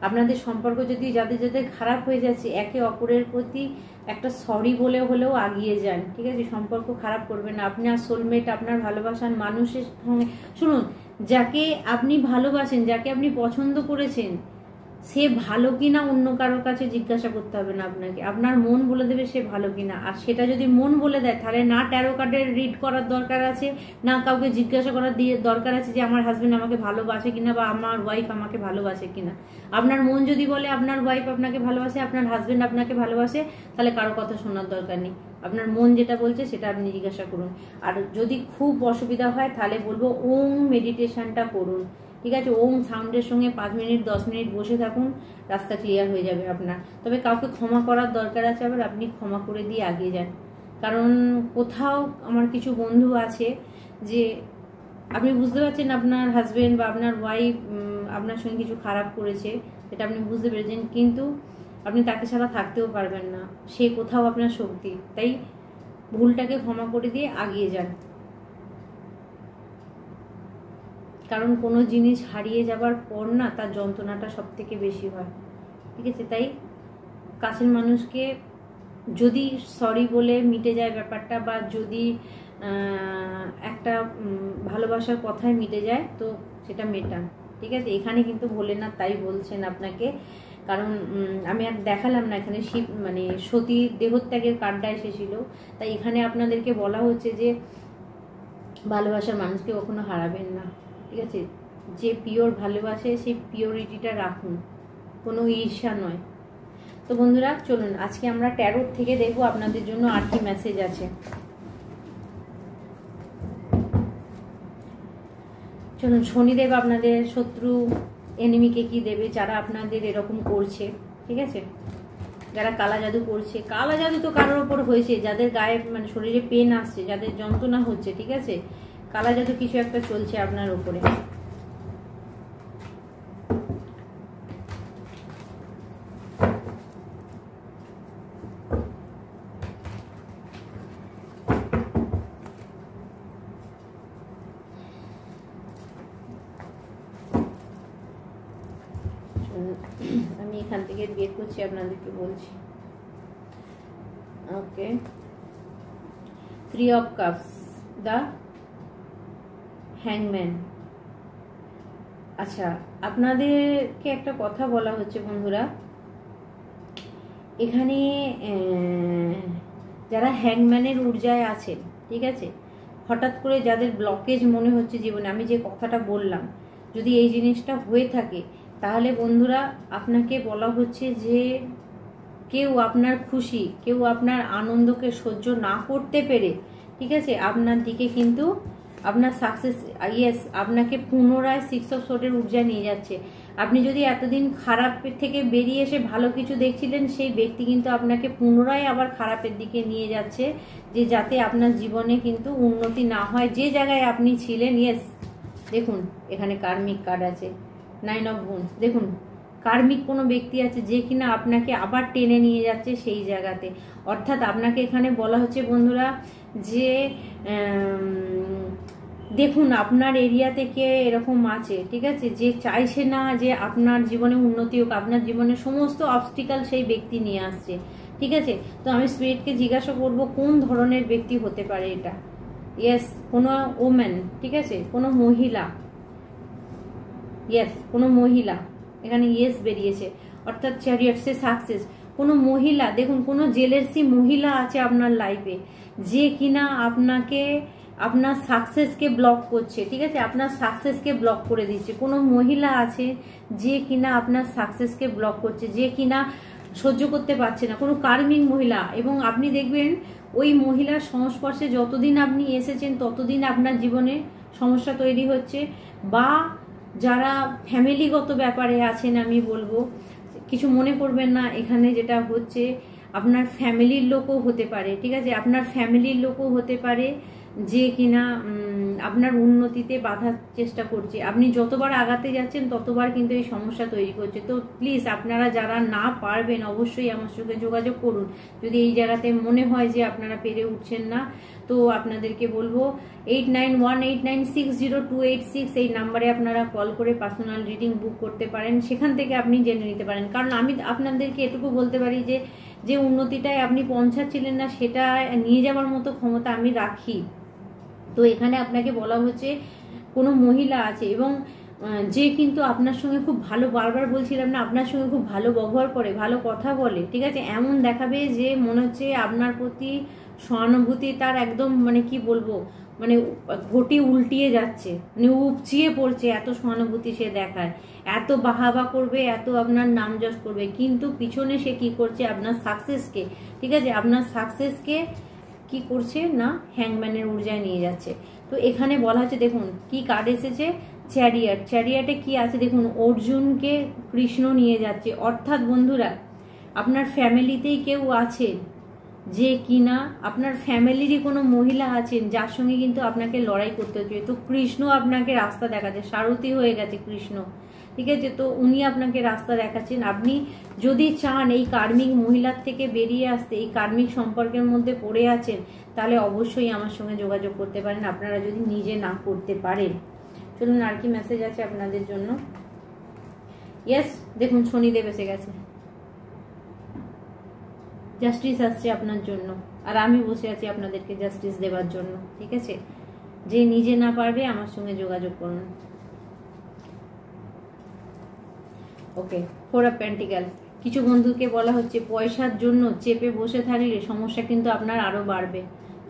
আপনাদের সম্পর্ক যদি যাদের যাদের খারাপ হয়ে যাচ্ছে, একে অপরের প্রতি একটা সরি বলে হলেও আগিয়ে যান। ঠিক আছে, সম্পর্ক খারাপ করবেন না। আপনার সোলমেট, আপনার ভালোবাসার মানুষের সঙ্গে, শুনুন, যাকে আপনি ভালোবাসেন, যাকে আপনি পছন্দ করেছেন, সে ভালো কিনা অন্য কারোর কাছে জিজ্ঞাসা করতে হবে না আপনাকে। আপনার মন বলে দেবে সে ভালো কিনা। আর সেটা যদি মন বলে দেয়, তাহলে না ট্যারো কার্ডের রিড করার দরকার আছে, না কাউকে জিজ্ঞাসা করার দরকার আছে যে আমার হাজবেন্ড আমাকে ভালোবাসে কিনা বা আমার ওয়াইফ আমাকে ভালোবাসে কিনা। আপনার মন যদি বলে আপনার ওয়াইফ আপনাকে ভালোবাসে, আপনার হাজবেন্ড আপনাকে ভালোবাসে, তাহলে কারো কথা শোনার দরকার নেই। আপনার মন যেটা বলছে সেটা আপনি জিজ্ঞাসা করুন। আর যদি খুব অসুবিধা হয়, তাহলে বলবো ওম মেডিটেশনটা করুন। ঠিক আছে, ওম সাউন্ডের সঙ্গে 5 মিনিট 10 মিনিট বসে থাকুন, রাস্তা ক্লিয়ার হয়ে যাবে আপনার। তবে কাউকে ক্ষমা করার দরকার আছে, আবার আপনি ক্ষমা করে দিয়ে এগিয়ে যান। কারণ কোথাও আমার কিছু বন্ধু আছে যে আপনি বুঝতে পারছেন আপনার হাজবেন্ড বা আপনার ওয়াইফ আপনার সঙ্গে কিছু খারাপ করেছে, সেটা আপনি বুঝতে পেরেছেন, কিন্তু আপনি তাকে ছাড়া থাকতেও পারবেন না। সে কোথাও আপনার শক্তি। তাই ভুলটাকে ক্ষমা করে দিয়ে এগিয়ে যান। কারণ কোনো জিনিস হারিয়ে যাবার পর না, তার যন্ত্রণাটা সব থেকে বেশি হয়। ঠিক আছে, তাই কাছের মানুষকে যদি সরি বলে মিটে যায় ব্যাপারটা, বা যদি একটা ভালোবাসার কথায় মিটে যায়, তো সেটা মেটান। ঠিক আছে, এখানে কিন্তু ভোলেনাথ তাই বলছেন আপনাকে। কারণ আমি আর দেখালাম না, এখানে শিব মানে সতী দেহত্যাগের কার্ডটা এসেছিল। তাই এখানে আপনাদেরকে বলা হচ্ছে যে ভালোবাসার মানুষকে কখনো হারাবেন না। ঠিক আছে, যে পিওর ভালোবাসে সেই পিওরিটিটা রাখুন, কোনো ঈর্ষা নয়। তো বন্ধুরা, চলুন আজকে আমরা ট্যারোট থেকে দেখবো আপনাদের জন্য আর কি মেসেজ আছে। চলুন, শনিদেব আপনাদের শত্রু এনিমিকে কি দেবে, যারা আপনাদের এরকম করছে। ঠিক আছে, যারা কালা জাদু করছে, কালা জাদু তো কারোর ওপর হয়েছে, যাদের গায়ে মানে শরীরে পেন আসছে, যাদের যন্ত্রণা হচ্ছে। ঠিক আছে, কালা জাদু কিছু একটা চলছে আপনার উপরে। আমি এখান থেকে বের করছি, আপনাদেরকে বলছি। ওকে, 3 of Cups, the Hangman। আচ্ছা, আপনাদেরকে একটা কথা বলা হচ্ছে বন্ধুরা, এখানে যারা হ্যাংম্যানের ঊর্জায় আছেন, ঠিক আছে, হঠাৎ করে যাদের ব্লকেজ মনে হচ্ছে জীবনে, আমি যে কথাটা বললাম, যদি এই জিনিসটা হয়ে থাকে, তাহলে বন্ধুরা আপনাকে বলা হচ্ছে যে কেউ আপনার খুশি, কেউ আপনার আনন্দকে সহ্য না করতে পেরে, ঠিক আছে, আপনার দিকে কিন্তু আপনার সাকসেস, ইয়েস, আপনাকে পুনরায় 6 অফ সোর্ডের ঊর্জা নিয়ে যাচ্ছে। আপনি যদি এতদিন খারাপ থেকে বেরিয়ে এসে ভালো কিছু দেখছিলেন, সেই ব্যক্তি কিন্তু আপনাকে পুনরায় আবার খারাপের দিকে নিয়ে যাচ্ছে, যে যাতে আপনার জীবনে কিন্তু উন্নতি না হয় যে জায়গায় আপনি ছিলেন। ইয়েস, দেখুন এখানে কার্মিক কার্ড আছে, 9 অফ ওয়ান্ডস। দেখুন কার্মিক কোনো ব্যক্তি আছে যে কিনা আপনাকে আবার টেনে নিয়ে যাচ্ছে সেই জায়গাতে। অর্থাৎ আপনাকে এখানে বলা হচ্ছে বন্ধুরা যে দেখুন আপনার এরিয়া থেকে এরকম আছে, ঠিক আছে, যে চাইছে না যে আপনার জীবনে উন্নতি হোক, আপনার জীবনে সমস্ত অবস্টিকাল সেই ব্যক্তি নিয়ে আসছে, ঠিক আছে। তো আমি স্পিরিটকে জিজ্ঞাসা করব কোন ধরনের ব্যক্তি হতে পারে এটা। ইয়েস, কোনো ওম্যান, ঠিক আছে, কোনো মহিলা। ইয়েস, কোনো মহিলা, এখানে ইয়েস বেরিয়েছে, অর্থাৎ চ্যারিয়টসে সাকসেস। কোনো মহিলা, দেখুন কোনো জেলাসি মহিলা আছে আপনার লাইফে, যে কিনা আপনাকে আপনার সাকসেসকে ব্লক করছে, ঠিক আছে, আপনার সাকসেসকে ব্লক করে দিচ্ছে। কোনো মহিলা আছে যে কিনা আপনার সাকসেসকে ব্লক করছে, যে কিনা সহ্য করতে পারছে না, কোনো কার্মিক মহিলা। এবং আপনি দেখবেন ওই মহিলার সংস্পর্শে যতদিন আপনি এসেছেন ততদিন আপনার জীবনে সমস্যা তৈরি হচ্ছে, বা যারা ফ্যামিলিগত ব্যাপারে আছেন, আমি বলবো কিছু মনে করবেন না, এখানে যেটা হচ্ছে আপনার ফ্যামিলির লোকও হতে পারে, ঠিক আছে, আপনার ফ্যামিলির লোকও হতে পারে যে কিনা আপনার উন্নতিতে বাধার চেষ্টা করছে। আপনি যতবার আগাতে যাচ্ছেন ততবার কিন্তু এই সমস্যা তৈরি করছে। তো প্লিজ আপনারা যারা না পারবেন অবশ্যই আমার সঙ্গে যোগাযোগ করুন। যদি এই জায়গাতে মনে হয় যে আপনারা পেরে উঠছেন না, তো আপনাদেরকে বলবো 8918960286 এই নাম্বারে আপনারা কল করে পার্সোনাল রিডিং বুক করতে পারেন। সেখান থেকে আপনি জেনে নিতে পারেন। কারণ আমি আপনাদেরকে এটুকু বলতে পারি যে যে উন্নতিটায় আপনি পৌঁছাচ্ছিলেন না সেটা নিয়ে যাওয়ার মতো ক্ষমতা আমি রাখি। তো এখানে আপনাকে বলা হচ্ছে কোনো মহিলা আছে এবং যে কিন্তু আপনার সঙ্গে খুব ভালো, বারবার বলছিলাম না, আপনার সঙ্গে খুব ভালো ব্যবহার করে, ভালো কথা বলে, ঠিক আছে, এমন দেখাবে যে মনে হচ্ছে আপনার প্রতি সহানুভূতি তার একদম মানে কি বলবো, মানে ঘটি উল্টিয়ে যাচ্ছে, মানে উপচিয়ে পড়ছে, এত সহানুভূতি সে দেখায়, এত বাহাবা করবে, এত আপনার নাম যশ করবে, কিন্তু পিছনে সে কি করছে আপনার সাকসেসকে, ঠিক আছে, আপনার সাকসেসকে কি করছে না হ্যাংম্যানের ঊর্জায় নিয়ে যাচ্ছে। তো এখানে বলা হচ্ছে দেখুন কি কার্ড এসেছে, চ্যারিয়াট। চ্যারিয়াটে কি আছে দেখুন, অর্জুনকে কৃষ্ণ নিয়ে যাচ্ছে। অর্থাৎ বন্ধুরা আপনার ফ্যামিলিতেই কেউ আছে যে কিনা আপনার ফ্যামিলিরই কোনো মহিলা আছেন যার সঙ্গে কিন্তু আপনাকে লড়াই করতে হচ্ছে। তো কৃষ্ণ আপনাকে রাস্তা দেখাচ্ছে, সারথি হয়ে গেছে কৃষ্ণ, ঠিক আছে। তো উনি আপনাকে রাস্তা দেখাচ্ছেন। আপনি যদি চান এই কার্মিক মহিলার থেকে বেরিয়ে আসতে, এই কার্মিক সম্পর্কের মধ্যে পড়ে আছেন, তাহলে অবশ্যই আমার সঙ্গে যোগাযোগ করতে পারেন, আপনারা যদি নিজে না করতে পারেন। চলুন আর কি মেসেজ আছে আপনাদের জন্য। ইয়েস, দেখুন শনিদেব এসে গেছে, জাস্টিস আসছে আপনার জন্য, আর আমি বসে আছি আপনাদেরকে জাস্টিস দেওয়ার জন্য, ঠিক আছে। যে নিজে না পারবে আমার সঙ্গে যোগাযোগ করুন। ওকে, 4 অফ পেন্টিক্যাল। কিছু বন্ধুকে বলা হচ্ছে পয়সার জন্য চেপে বসে থাকলে সমস্যা কিন্তু আপনার আরো বাড়বে।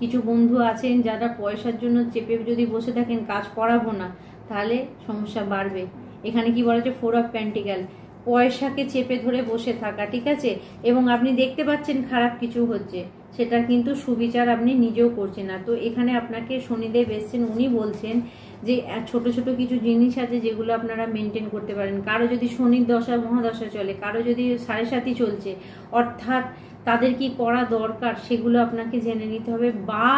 কিছু বন্ধু আছেন যারা পয়সার জন্য চেপে যদি বসে থাকেন, কাজ করাবো না, তাহলে সমস্যা বাড়বে। এখানে কি বলা হচ্ছে 4 অফ পেন্টিক্যাল, পয়সাকে চেপে ধরে বসে থাকা, ঠিক আছে, এবং আপনি দেখতে পাচ্ছেন খারাপ কিছু হচ্ছে, সেটার কিন্তু সুবিচার আপনি নিজেও করছেন না। তো এখানে আপনাকে শনিদেব এসছেন, উনি বলছেন যে ছোট ছোট কিছু জিনিস আছে যেগুলো আপনারা মেনটেন করতে পারেন। কারো যদি শনির দশা মহাদশা চলে, কারো যদি 7.5 চলছে, অর্থাৎ তাদের কি করা দরকার সেগুলো আপনাকে জেনে নিতে হবে, বা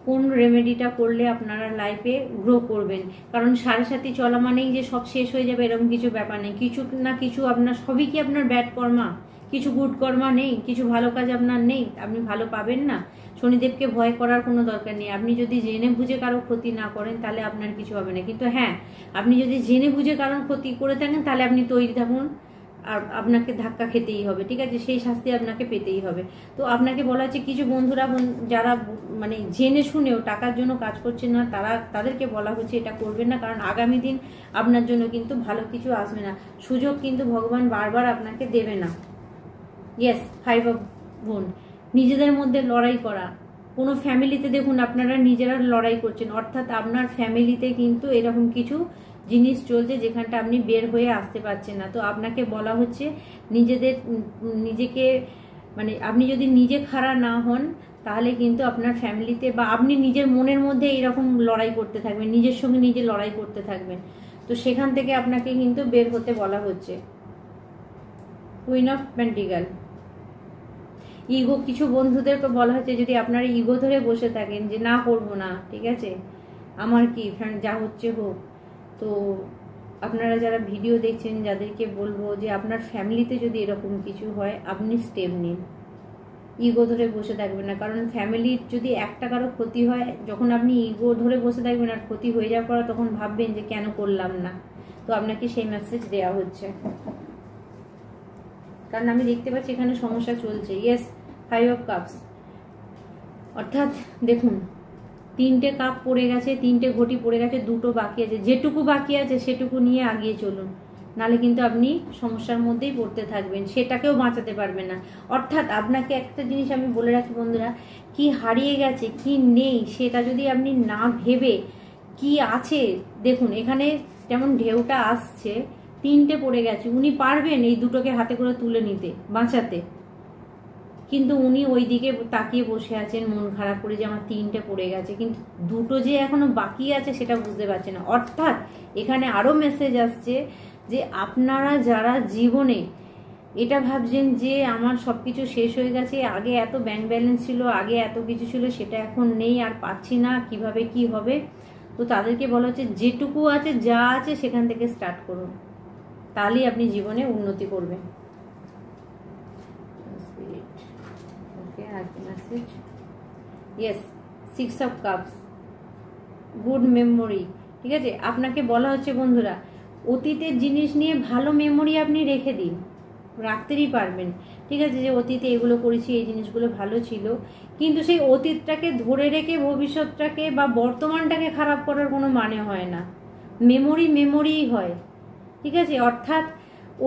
কোন রেমেডিটা করলে আপনারা লাইফে গ্রো করবেন। কারণ 7.5 চলা মানেই যে সব শেষ হয়ে যাবে এরকম কিছু ব্যাপার নেই। কিছু না কিছু আপনার, সবই কি আপনার ব্যাড কর্মা, কিছু গুড কর্মা নেই, কিছু ভালো কাজ আপনার নেই, আপনি ভালো পাবেন না। শনিদেবকে ভয় করার কোনো দরকার নেই। আপনি যদি জেনে বুঝে কারো ক্ষতি না করেন তাহলে আপনার কিছু হবে না। কিন্তু হ্যাঁ, আপনি যদি জেনে বুঝে কারণ ক্ষতি করে থাকেন তাহলে আপনি তৈরি থাকুন, আর আপনাকে ধাক্কা খেতেই হবে, ঠিক আছে, সেই শাস্তি আপনাকে পেতেই হবে। তো আপনাকে বলা হচ্ছে কিছু বন্ধুরা যারা মানে জেনে শুনেও টাকার জন্য কাজ করছেন না, তাদেরকে বলা হচ্ছে এটা করবেন না, কারণ আগামী দিন আপনার জন্য কিন্তু ভালো কিছু আসবে না, সুযোগ কিন্তু ভগবান বারবার আপনাকে দেবে না। ইয়েস, 5 অফ ওয়ান্ডস, নিজেদের মধ্যে লড়াই করা। কোনো ফ্যামিলিতে দেখুন আপনারা নিজেরা লড়াই করছেন, অর্থাৎ আপনার ফ্যামিলিতে কিন্তু এরকম কিছু জিনিস চলছে যেখানটা আপনি বের হয়ে আসতে পারছেন না। তো আপনাকে বলা হচ্ছে নিজেকে মানে আপনি যদি নিজে খাড়া না হন তাহলে কিন্তু আপনার ফ্যামিলিতে বা আপনি নিজের মনের মধ্যে এইরকম লড়াই করতে থাকবেন, নিজের সঙ্গে নিজে লড়াই করতে থাকবেন। তো সেখান থেকে আপনাকে কিন্তু বের হতে বলা হচ্ছে। কুইন অফ পেন্টিকাল, ইগো, কিছু বন্ধুদেরকে বলা হচ্ছে যদি আপনারা ইগো ধরে বসে থাকেন যে না করবো না, ঠিক আছে, আমার কি যা হচ্ছে হোক, তো আপনারা যারা ভিডিও দেখছেন যাদেরকে বলবো যে আপনার ফ্যামিলিতে যদি এরকম কিছু হয় আপনি স্টেপ নিন, ইগো ধরে বসে থাকবেন না। কারণ ফ্যামিলির যদি একটা কারো ক্ষতি হয়, যখন আপনি ইগো ধরে বসে থাকবেন আর ক্ষতি হয়ে যাওয়ার পর তখন ভাববেন যে কেন করলাম না। তো আপনাকে সেই মেসেজ দেওয়া হচ্ছে, কারণ আমি দেখতে পাচ্ছি এখানে সমস্যা চলছে। ইয়েস, 5 অফ কাপস, অর্থাৎ দেখুন 3টে কাপ পড়ে গেছে, 3টে ঘটি পড়ে গেছে, 2টো বাকি আছে। যেটুকু বাকি আছে সেটুকু নিয়ে আগিয়ে চলুন, নালে কিন্তু আপনি সমস্যার মধ্যেই পড়তে থাকবেন, সেটাকেও বাঁচাতে পারবেন না। অর্থাৎ আপনাকে একটা জিনিস আমি বলে রাখি বন্ধুরা, কি হারিয়ে গেছে কি নেই সেটা যদি আপনি না ভেবে কি আছে, দেখুন এখানে যেমন ঢেউটা আসছে, 3টে পড়ে গেছে, উনি পারবেন এই 2টোকে হাতে করে তুলে নিতে, বাঁচাতে, কিন্তু উনি ওই দিকে তাকিয়ে বসে আছেন মন খারাপ করে যে আমার 3টে পড়ে গেছে, কিন্তু 2টো যে এখনো বাকি আছে সেটা বুঝতে পারছে না। অর্থাৎ এখানে আরো মেসেজ আসছে যে আপনারা যারা জীবনে এটা ভাবছেন যে আমার সবকিছু শেষ হয়ে গেছে, আগে এত ব্যাংক ব্যালেন্স ছিল, আগে এত কিছু ছিল, সেটা এখন নেই, আর পাচ্ছি না, কিভাবে কি হবে, তো তাদেরকে বলা হচ্ছে যেটুকু আছে যা আছে সেখান থেকে স্টার্ট করুন, তাহলেই আপনি জীবনে উন্নতি করবেন। Yes, 6 of cups, good memory, ঠিক আছে। আপনাকে বলা হচ্ছে বন্ধুরা অতীতের জিনিস নিয়ে ভালো মেমোরি আপনি রেখে দিন, রাখতেই পারবেন, ঠিক আছে, যে অতীতে এগুলো করেছি, এই জিনিসগুলো ভালো ছিল, কিন্তু সেই অতীতটাকে ধরে রেখে ভবিষ্যৎটাকে বা বর্তমানটাকে খারাপ করার কোনো মানে হয় না। মেমোরিই হয়, ঠিক আছে। অর্থাৎ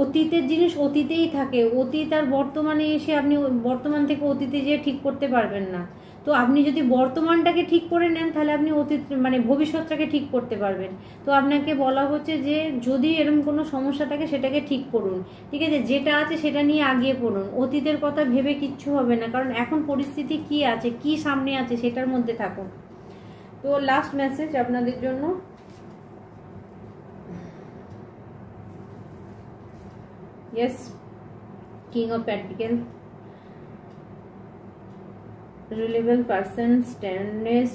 অতীতের জিনিস অতীতেই থাকে, অতীত আর বর্তমানে এসে আপনি বর্তমান থেকে অতীতে যেয়ে ঠিক করতে পারবেন না। তো আপনি যদি বর্তমানটাকে ঠিক করে নেন তাহলে আপনি অতীত মানে ভবিষ্যৎটাকে ঠিক করতে পারবেন। তো আপনাকে বলা হচ্ছে যে যদি এরকম কোনো সমস্যা থাকে সেটাকে ঠিক করুন, ঠিক আছে, যেটা আছে সেটা নিয়ে আগিয়ে পড়ুন, অতীতের কথা ভেবে কিচ্ছু হবে না, কারণ এখন পরিস্থিতি কি আছে, কি সামনে আছে সেটার মধ্যে থাকুন। তো লাস্ট মেসেজ আপনাদের জন্য, yes, King of Pentacles, reliable person, standness,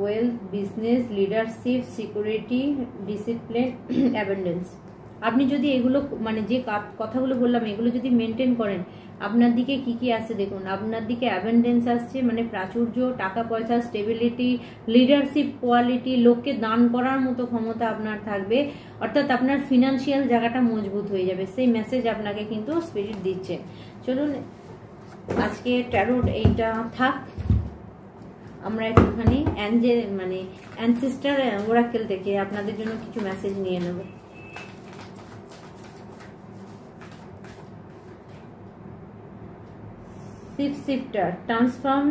wealth, business, leadership, security, discipline, abundance। আপনি যদি এগুলো মানে যে কথাগুলো বললাম এগুলো যদি মেনটেন করেন, আপনার দিকে কি কি আসছে দেখুন, আপনার দিকে অ্যাবেন্ডেন্স আসছে, মানে প্রাচুর্য, টাকা পয়সা, স্টেবিলিটি, লিডারশিপ কোয়ালিটি, লোককে দান করার মতো ক্ষমতা আপনার থাকবে, অর্থাৎ আপনার ফিনান্সিয়াল জায়গাটা মজবুত হয়ে যাবে, সেই মেসেজ আপনাকে কিন্তু স্পিরিট দিচ্ছে। চলুন আজকে ট্যারোট এইটা থাক, আমরা একটুখানি মানে অ্যানসেস্টার ওরাকেল থেকে আপনাদের জন্য কিছু মেসেজ নিয়ে নেব। Shifter, transform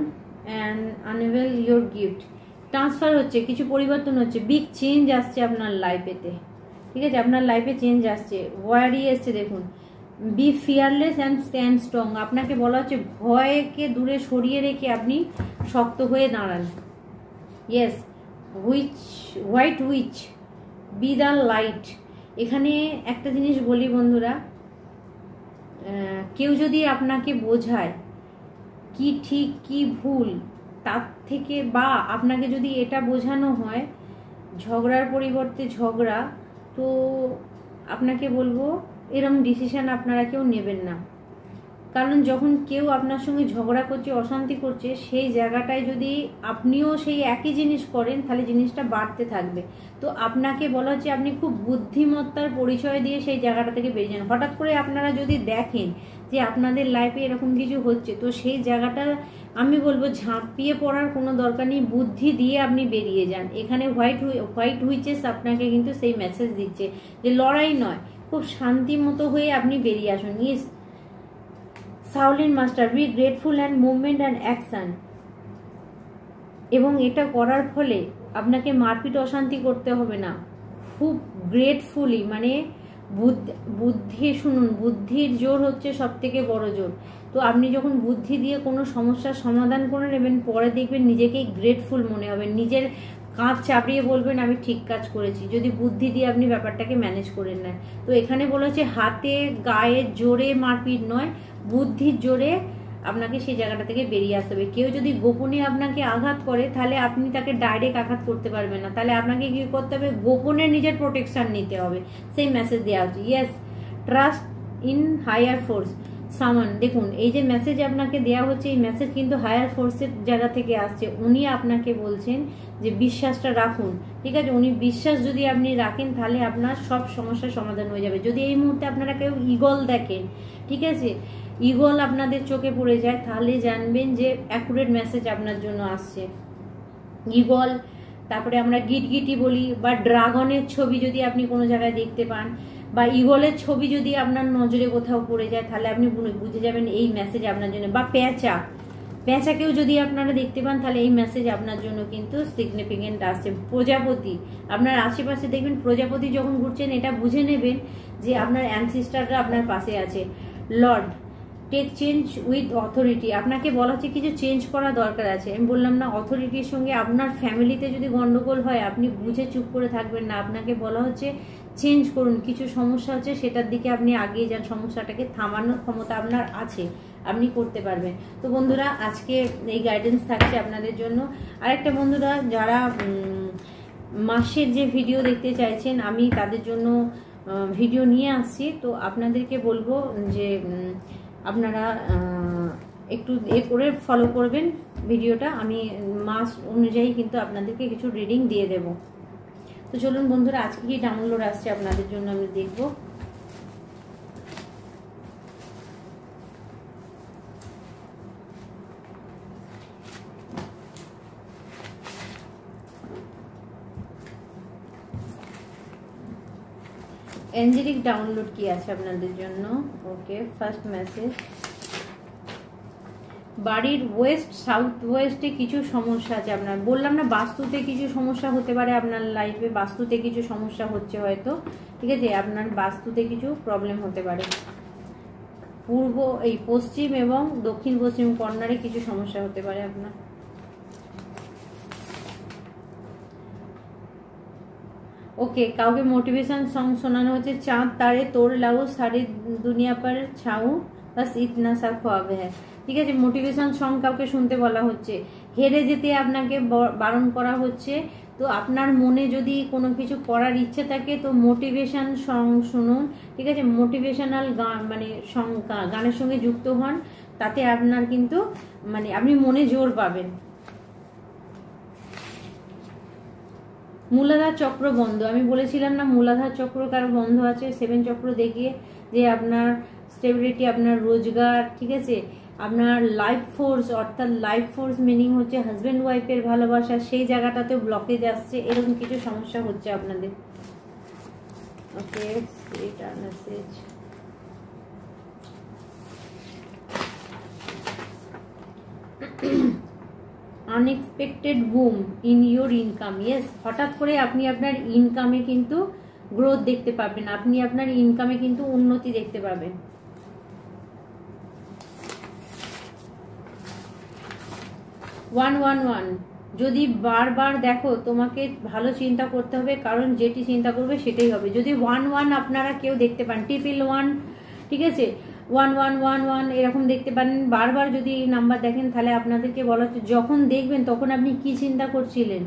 and unveil your gift. Transfer হচ্ছে, কিছু পরিবর্তন হচ্ছে, বিগ চেঞ্জ আসছে আপনার লাইফেতে, ঠিক আছে, আপনার লাইফে চেঞ্জ আসছে। ওয়ারি এসছে দেখুন, be fearless and stand strong. আপনাকে বলা হচ্ছে ভয়কে দূরে সরিয়ে রেখে আপনি শক্ত হয়ে দাঁড়ান। Yes, white which, B the light. এখানে একটা জিনিস বলি বন্ধুরা, কেউ যদি আপনাকে বোঝায় কি ঠিক কি ভুল, তার থেকে বা আপনাকে যদি এটা বোঝানো হয় ঝগড়ার পরিবর্তে ঝগড়া, তো আপনাকে বলবো এরকম ডিসিশন আপনারা কেউ নেবেন না। কারণ যখন কেউ আপনার সঙ্গে ঝগড়া করছে, অশান্তি করছে, সেই জায়গাটায় যদি আপনিও সেই একই জিনিস করেন তাহলে জিনিসটা বাড়তে থাকবে। তো আপনাকে বলা হচ্ছে আপনি খুব বুদ্ধিমত্তার পরিচয় দিয়ে সেই জায়গাটা থেকে বেরিয়ে যান। হঠাৎ করে আপনারা যদি দেখেন যে আপনাদের লাইফে এরকম কিছু হচ্ছে, তো সেই জায়গাটা আমি বলবো ঝাঁপিয়ে পড়ার কোনো দরকার নেই, বুদ্ধি দিয়ে আপনি বেরিয়ে যান। এখানে হোয়াইট হুইচেস আপনাকে কিন্তু সেই মেসেজ দিচ্ছে যে লড়াই নয়, খুব শান্তি মতো হয়ে আপনি বেরিয়ে আসুন। Yes, Shaolin master, be grateful and movement and action. এবং এটা করার ফলে আপনাকে মারপিট অশান্তি করতে হবে না, খুব গ্রেটফুলি মানে বুদ্ধি শুনুন, বুদ্ধির জোর হচ্ছে সব থেকে বড় জোর। তো আপনি যখন বুদ্ধি দিয়ে কোনো সমস্যার সমাধান করে নেবেন, পরে দেখবেন নিজেকেই গ্রেটফুল মনে হবে, নিজের কাঁধ চাপড়িয়ে বলবেন আমি ঠিক কাজ করেছি, যদি বুদ্ধি দিয়ে আপনি ব্যাপারটাকে ম্যানেজ করে নেন। তো এখানে বলেছে হাতে গায়ে জোরে মারপিট নয়, বুদ্ধির জোরে আপনাকে সেই জায়গাটা থেকে বেরিয়ে আসতে হবে। কেউ যদি গোপনে আপনাকে আঘাত করে তাহলে আপনি তাকে ডাইরেক্ট আঘাত করতে পারবেন না, তাহলে আপনাকে কি করতে হবে, গোপনে নিজের প্রোটেকশন নিতে হবে। সেই মেসেজ দেওয়া হচ্ছে, yes trust in higher force সামান। দেখুন এই যে মেসেজ আপনাকে দেওয়া হচ্ছে, এই মেসেজ কিন্তু হায়ার ফোর্সের জায়গা থেকে আসছে। উনি আপনাকে বলছেন যে বিশ্বাসটা রাখুন, ঠিক আছে। উনি বিশ্বাস যদি আপনি রাখেন তাহলে আপনার সব সমস্যার সমাধান হয়ে যাবে। যদি এই মুহূর্তে আপনারা কেউ ইগল দেখেন, ঠিক আছে, ইগল আপনাদের চোখে পড়ে যায়, তাহলে জানবেন যে অ্যাকুরেট মেসেজ আপনার জন্য আসছে। ইগল, তারপরে আমরা গিটগিটি বলি, বা ড্রাগনের ছবি যদি আপনি কোনো জায়গায় দেখতে পান, বা ইগলের ছবি যদি আপনার নজরে কোথাও পড়ে যায়, তাহলে আপনি বুঝে যাবেন এই মেসেজ আপনার জন্য। বা পেঁচাকেও যদি আপনারা দেখতে পান, তাহলে এই মেসেজ আপনার জন্য কিন্তু সিগনিফিকেন্ট আসছে। প্রজাপতি, আপনার আশেপাশে দেখবেন প্রজাপতি যখন ঘুরছেন, এটা বুঝে নেবেন যে আপনার অ্যানসিস্টাররা আপনার পাশে আছে। Lord, take change with authority, আপনাকে বলা হচ্ছে কিছু চেঞ্জ করা দরকার আছে। আমি বললাম না, অথরিটির সঙ্গে আপনার ফ্যামিলিতে যদি গন্ডগোল হয়, আপনি বুঝে চুপ করে থাকবেন না, আপনাকে বলা হচ্ছে চেঞ্জ করুন। কিছু সমস্যা হচ্ছে সেটার দিকে আপনি আগিয়ে যান, সমস্যাটাকে থামানোর ক্ষমতা আপনার আছে, আপনি করতে পারবেন। তো বন্ধুরা আজকে এই গাইডেন্স থাকছে আপনাদের জন্য। আরেকটা বন্ধুরা যারা মাসের যে ভিডিও দেখতে চাইছেন, আমি তাদের জন্য ভিডিও নিয়ে আসছি। তো আপনাদেরকে বলবো যে আপনারা একটু এ করে ফলো করবেন ভিডিওটা, আমি মাস অনুযায়ী কিন্তু আপনাদেরকে কিছু রিডিং দিয়ে দেব। তো চলুন বন্ধুরা আজকে কি ডাউনলোড আসছে আপনাদের জন্য আমি দেখব। এঞ্জেলিক ডাউনলোড কি আছে আপনাদের জন্য। ওকে, ফার্স্ট মেসেজ, বাড়ির ওয়েস্ট সাউথ ওয়েস্টে কিছু সমস্যা আছে আপনার। বললাম না, বাস্তুতে কিছু সমস্যা হতে পারে আপনার লাইফে, বাস্তুতে কিছু সমস্যা হচ্ছে হয়তো, ঠিক আছে, আপনার বাস্তুতে কিছু প্রবলেম হতে পারে। পূর্ব এই পশ্চিম এবং দক্ষিণ পশ্চিম কর্নারে কিছু সমস্যা হতে পারে আপনার। ওকে, কাউকে মোটিভেশন সং শোনানো হচ্ছে, চাঁদ তারে তোর লাউ সারি দুনিয়া পর ছাউ বাস ইতনা সা খ্বাব হ্যায়, ঠিক আছে। মোটিভেশন সং কাউকে শুনতে বলা হচ্ছে, হেরে যেতে আপনাকে বারণ করা হচ্ছে। তো আপনার মনে যদি কোনো কিছু করার ইচ্ছে থাকে তো মোটিভেশন সং শুনুন, ঠিক আছে। মোটিভেশনাল গান মানে গানের সঙ্গে যুক্ত হন, তাতে আপনার কিন্তু মানে আপনি মনে জোর পাবেন। মূলাধার চক্র বন্ধ, আমি বলেছিলাম না মূলাধার চক্র কারো বন্ধ আছে, 7 চক্র দেখিয়ে যে আপনার স্টেবিলিটি, আপনার রোজগার, ঠিক আছে, আপনার লাইফ ফোর্স, অর্থাৎ লাইফ ফোর্স মিনিং হচ্ছে হাজব্যান্ড ওয়াইফের ভালোবাসা, সেই জায়গাটাতেও ব্লকেজ আসছে, এরকম কিছু সমস্যা হচ্ছে আপনাদের। ওকে, এটা message, unexpected broom in your income. Yes, হঠাৎ করে আপনি আপনার ইনকামে কিন্তু গ্রোথ দেখতে পাবেন, আপনি আপনার ইনকামে কিন্তু উন্নতি দেখতে পাবেন। ওয়ান ওয়ান ওয়ান, যদি বারবার দেখো তোমাকে ভালো চিন্তা করতে হবে, কারণ যেটি চিন্তা করবে সেটাই হবে। যদি 1 আপনারা কেউ দেখতে পান, 111, ঠিক আছে, 1111 এরকম দেখতে পারেন, বারবার যদি এই নাম্বার দেখেন, তাহলে আপনাদেরকে বলা হচ্ছে যখন দেখবেন তখন আপনি কি চিন্তা করছিলেন।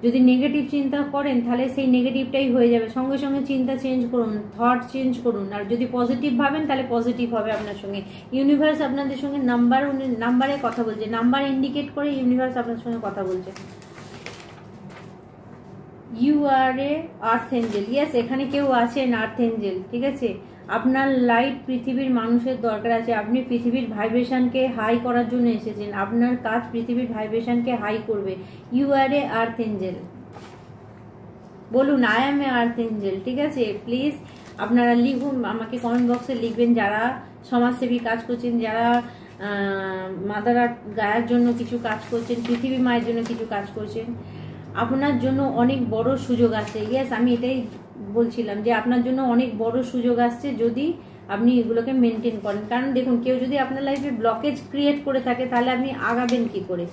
যদি নেগেটিভ চিন্তা করেন তাহলে সেই নেগেটিভটাই হয়ে যাবে, সঙ্গে সঙ্গে চিন্তা চেঞ্জ করুন, থট চেঞ্জ করুন। আর যদি পজিটিভ ভাবেন তাহলে পজিটিভ হবে আপনার সঙ্গে। ইউনিভার্স আপনাদের সঙ্গে নাম্বারে কথা বলছে, নাম্বার ইন্ডিকেট করে ইউনিভার্স আপনার সঙ্গে কথা বলছে। You are a earth angel, yes, এখানে কেউ আছেন আর্থ এঞ্জেল, ঠিক আছে। আপনার লাইট পৃথিবীর মানুষের দরকার আছে, আপনি পৃথিবীর ভাইব্রেশনকে হাই করার জন্য এসেছেন, আপনার কাজ পৃথিবীর ভাইব্রেশনকে হাই করবে। You are a earth angel, বলুন I am a earth angel, ঠিক আছে। প্লিজ আপনারা লিখুন, আমাকে কমেন্ট বক্সে লিখবেন যারা সমাজসেবী কাজ করছেন, যারা মাদার আর্থ গায়ের জন্য কিছু কাজ করছেন, পৃথিবী মায়ের জন্য কিছু কাজ করছেন, আপনার জন্য অনেক বড় সুযোগ আছে। ইয়েস, আমি এটাই বলছিলাম যে আপনার জন্য অনেক বড় সুযোগ আসছে যদি আপনি এগুলোকে মেনটেন করেন। কারণ দেখুন, কেউ যদি আপনার লাইফে ব্লকেজ ক্রিয়েট করে থাকে তাহলে আপনি আগাবেন কি করে।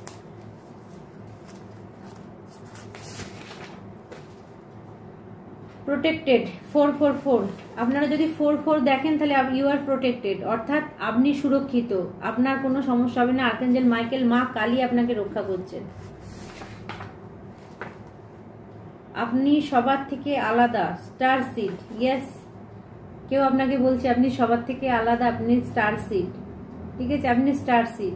প্রোটেক্টেড 444, আপনারা যদি 44 দেখেন তাহলে ইউ আর প্রোটেক্টেড, অর্থাৎ আপনি সুরক্ষিত, আপনার কোনো সমস্যা হবে না। আর্কাঞ্জেল মাইকেল, মা কালী আপনাকে রক্ষা করছেন। আপনি সবার থেকে আলাদা, স্টার সিড, ইয়েস, কেউ আপনাকে বলছে আপনি সবার থেকে আলাদা, আপনি স্টার সিড, ঠিক আছে, আপনি স্টার সিড,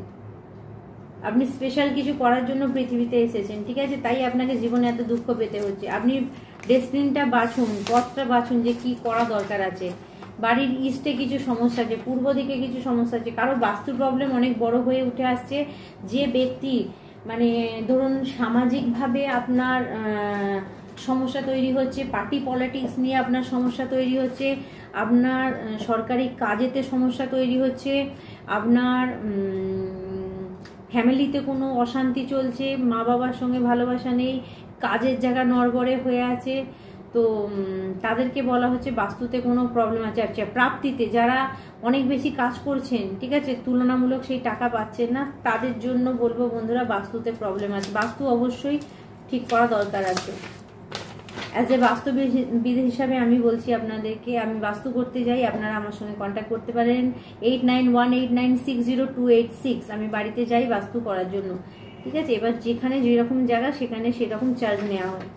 আপনি স্পেশাল কিছু করার জন্য পৃথিবীতে এসেছেন, ঠিক আছে, তাই আপনাকে জীবনে এত দুঃখ পেতে হচ্ছে। আপনি ডেস্টিনিটা বাছুন, পথটা বাছুন যে কি করা দরকার আছে। বাড়ির ইস্টে কিছু সমস্যা আছে, পূর্ব দিকে কিছু সমস্যা আছে, কারো বাস্তু প্রবলেম অনেক বড় হয়ে উঠে আসছে। যে ব্যক্তি মানে ধরুন সামাজিকভাবে আপনার সমস্যা তৈরি হচ্ছে, পার্টি পলিটিক্স নিয়ে আপনার সমস্যা তৈরি হচ্ছে, আপনার সরকারি কাজেতে সমস্যা তৈরি হচ্ছে, আপনার ফ্যামিলিতে কোনো অশান্তি চলছে, মা বাবার সঙ্গে ভালোবাসা নেই, কাজের জায়গা নড়বড়ে হয়ে আছে, তো তাদেরকে বলা হচ্ছে বাস্তুতে কোনো প্রবলেম আছে। আচ্ছা, প্রাপ্তিতে যারা অনেক বেশি কাজ করছেন, ঠিক আছে, তুলনামূলক সেই টাকা পাচ্ছেন না, তাদের জন্য বলবো বন্ধুরা বাস্তুতে প্রবলেম আছে। বাস্তু অবশ্যই ঠিক করা দরকার আছে। অ্যাজ এ বাস্তুবিদ হিসাবে আমি বলছি আপনাদেরকে, আমি বাস্তু করতে যাই, আপনারা আমার সঙ্গে কন্ট্যাক্ট করতে পারেন 8918960286। আমি বাড়িতে যাই বাস্তু করার জন্য, ঠিক আছে। এবার যেখানে যেরকম জায়গা সেখানে সেরকম চার্জ নেওয়া হয়।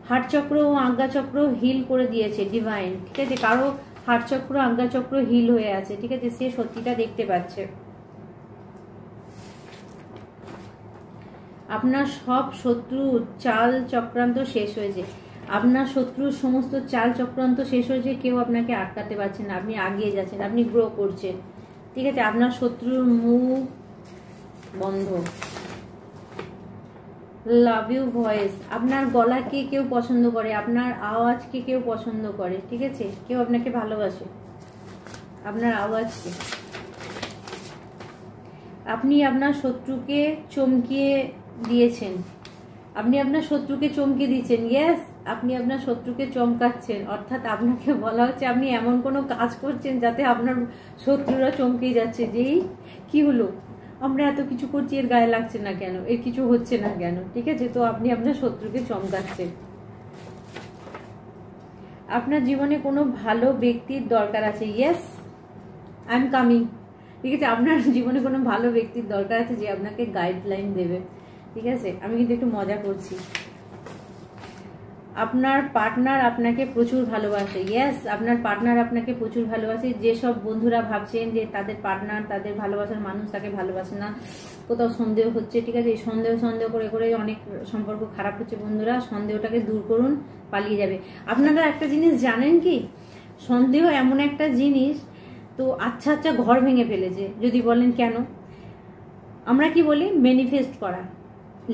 হার্টচক্র ও আজ্ঞাচক্র হিল করে দিয়েছে ডিভাইন, ঠিক আছে, কারো হার্টচক্র আজ্ঞাচক্র হিল হয়ে আছে, ঠিক আছে, সে সত্যিটা দেখতে পাচ্ছে। আপনার সব শত্রু চাল চক্রান্ত শেষ হয়েছে, আপনার শত্রুর সমস্ত চাল চক্রান্ত শেষ হয়েছে, কেউ আপনাকে আটকাতে পারছে না, আপনি আগিয়ে যাচ্ছেন, আপনি গ্রো করছেন, ঠিক আছে। আপনার শত্রুর মুখ বন্ধ। লাভ ইউ ভয়েস, আপনার গলাকে কেউ পছন্দ করে, আপনার আওয়াজকে কেউ পছন্দ করে, ঠিক আছে, কেউ আপনাকে ভালোবাসে আপনার আওয়াজকে। আপনি আপনার শত্রুকে চমকিয়ে দিয়েছেন, আপনি আপনার শত্রুকে চমকে দিচ্ছেন, ইয়েস, আপনি আপনার শত্রুকে চমকাচ্ছেন, অর্থাৎ আপনাকে বলা হচ্ছে আপনি এমন কোনো কাজ করছেন যাতে আপনার শত্রুরা চমকে যাচ্ছে, যেই কি হলো, আমরা এত কিছু করছি, এর গায়ে লাগছে না কেন, এর কিছু হচ্ছে না কেন, ঠিক আছে, তো আপনি আপনার শত্রুকে চমকাচ্ছেন। আপনার জীবনে কোনো ভালো ব্যক্তির দরকার আছে, ইয়েস, আই এম কামিং, ঠিক আছে, আপনার জীবনে কোনো ভালো ব্যক্তির দরকার আছে যে আপনাকে গাইডলাইন দেবে, ঠিক আছে। আমি কিন্তু একটু মজা করছি। আপনার পার্টনার আপনাকে প্রচুর ভালোবাসে, ইয়েস, আপনার পার্টনার আপনাকে প্রচুর ভালোবাসে। যেসব বন্ধুরা ভাবছেন যে তাদের পার্টনার, তাদের ভালোবাসার মানুষ তাকে ভালোবাসে না, কোথাও সন্দেহ হচ্ছে, ঠিক আছে, এই সন্দেহ করে করে অনেক সম্পর্ক খারাপ হচ্ছে। বন্ধুরা, সন্দেহটাকে দূর করুন, পালিয়ে যাবে। আপনারা একটা জিনিস জানেন কি, সন্দেহ এমন একটা জিনিস, তো আচ্ছা আচ্ছা ঘর ভেঙে ফেলেছে। যদি বলেন কেন, আমরা কি বলি, ম্যানিফেস্ট করা,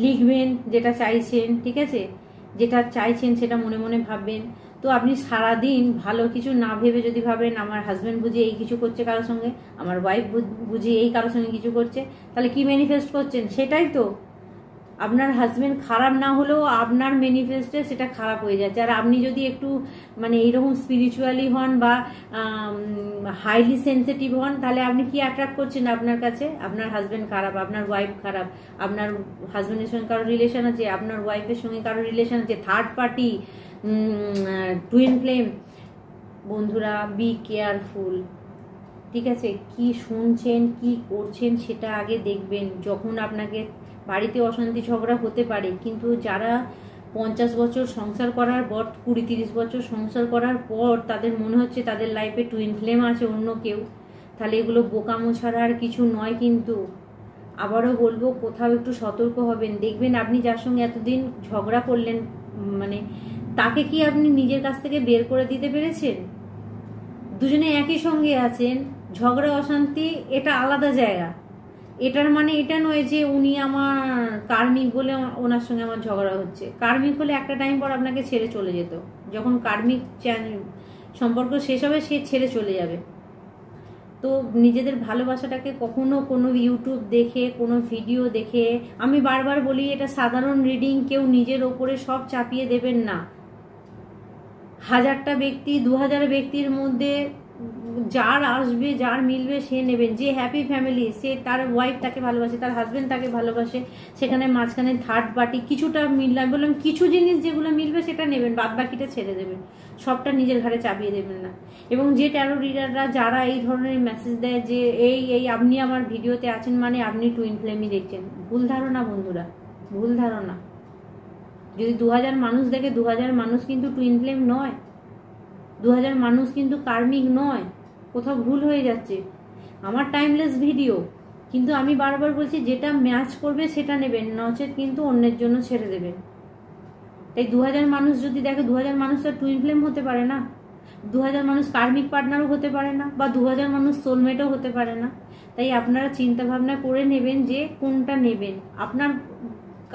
লিখবেন যেটা চাইছেন, ঠিক আছে, যেটা চাইছেন সেটা মনে মনে ভাববেন। তো আপনি সারাদিন ভালো কিছু না ভেবে যদি ভাবেন আমার হাজব্যান্ড বুঝি এই কিছু করছে কারোর সঙ্গে, আমার ওয়াইফ বুঝি এই কারোর সঙ্গে কিছু করছে, তাহলে কি ম্যানিফেস্ট করছেন? সেটাই তো, আপনার হাজব্যান্ড খারাপ না হলেও আপনার ম্যানিফেস্টে সেটা খারাপ হয়ে যাচ্ছে। আর আপনি যদি একটু মানে এইরকম স্পিরিচুয়ালি হন বা হাইলি সেন্সিটিভ হন, তাহলে আপনি কি অ্যাট্রাক্ট করছেন আপনার কাছে? আপনার হাজব্যান্ড খারাপ, আপনার ওয়াইফ খারাপ, আপনার হাজব্যান্ডের সঙ্গে কারো রিলেশন আছে, আপনার ওয়াইফের সঙ্গে কারো রিলেশন আছে, থার্ড পার্টি, টুইন ফ্লেম। বন্ধুরা, বি কেয়ারফুল, ঠিক আছে, কি শুনছেন কি করছেন সেটা আগে দেখবেন। যখন আপনাকে বাড়িতে অশান্তি ঝগড়া হতে পারে, কিন্তু যারা 50 বছর সংসার করার পর, 20-30 বছর সংসার করার পর তাদের মনে হচ্ছে তাদের লাইফে টুইন ফ্লেম আছে অন্য কেউ, তাহলে এগুলো বোকামো ছাড়া আর কিছু নয়। কিন্তু আবারও বলবো, কোথাও একটু সতর্ক হবেন। দেখবেন আপনি যার সঙ্গে এতদিন ঝগড়া করলেন, মানে তাকে কি আপনি নিজের কাছ থেকে বের করে দিতে পেরেছেন? দুজনে একই সঙ্গে আছেন, ঝগড়া অশান্তি এটা আলাদা জায়গা। এটার মানে এটা নয় যে উনি আমার কার্মিক বলে ওনার সঙ্গে আমার ঝগড়া হচ্ছে। কার্মিক হলে একটা টাইম পর আপনাকে ছেড়ে চলে যেত। যখন কার্মিক সম্পর্ক শেষ হবে, সে ছেড়ে চলে যাবে। তো নিজেদের ভালোবাসাটাকে কখনো কোনো ইউটিউব দেখে, কোনো ভিডিও দেখে, আমি বারবার বলি এটা সাধারণ রিডিং, কেউ নিজের ওপরে সব চাপিয়ে দেবেন না। 1000টা ব্যক্তি 2000 ব্যক্তির মধ্যে যার আসবে যার মিলবে সে নেবেন। যে হ্যাপি ফ্যামিলি, সে তার ওয়াইফ তাকে ভালোবাসে, তার হাজবেন্ড তাকে ভালোবাসে, সেখানে মাঝখানে থার্ড পার্টি কিছুটা মিললাম, বললাম কিছু জিনিস যেগুলো মিলবে সেটা নেবেন, বাদ বাকিটা ছেড়ে দেবেন, সবটা নিজের ঘাড়ে চাপিয়ে দেবেন না। এবং যে ট্যারো রিডাররা যারা এই ধরনের মেসেজ দেয় যে এই আপনি আমার ভিডিওতে আছেন মানে আপনি টুইন ফ্লেমই দেখছেন, ভুল ধারণা বন্ধুরা, ভুল ধারণা। যদি 2000 মানুষ দেখে 2000 মানুষ কিন্তু টুইন ফ্লেম নয়, 2000 মানুষ কিন্তু কার্মিক নয়, কোথাও ভুল হয়ে যাচ্ছে। আমার টাইমলেস ভিডিও, কিন্তু আমি বারবার বলছি যেটা ম্যাচ করবে সেটা নেবেন, নচেত কিন্তু অন্যের জন্য ছেড়ে দেবেন। তাই 2000 মানুষ যদি দেখে 2000 মানুষ তো টুইন ফ্লেম হতে পারে না, 2000 মানুষ কার্মিক পার্টনারও হতে পারে না, বা 2000 মানুষ সোলমেটও হতে পারে না। তাই আপনারা চিন্তা ভাবনা করে নেবেন যে কোনটা নেবেন। আপনার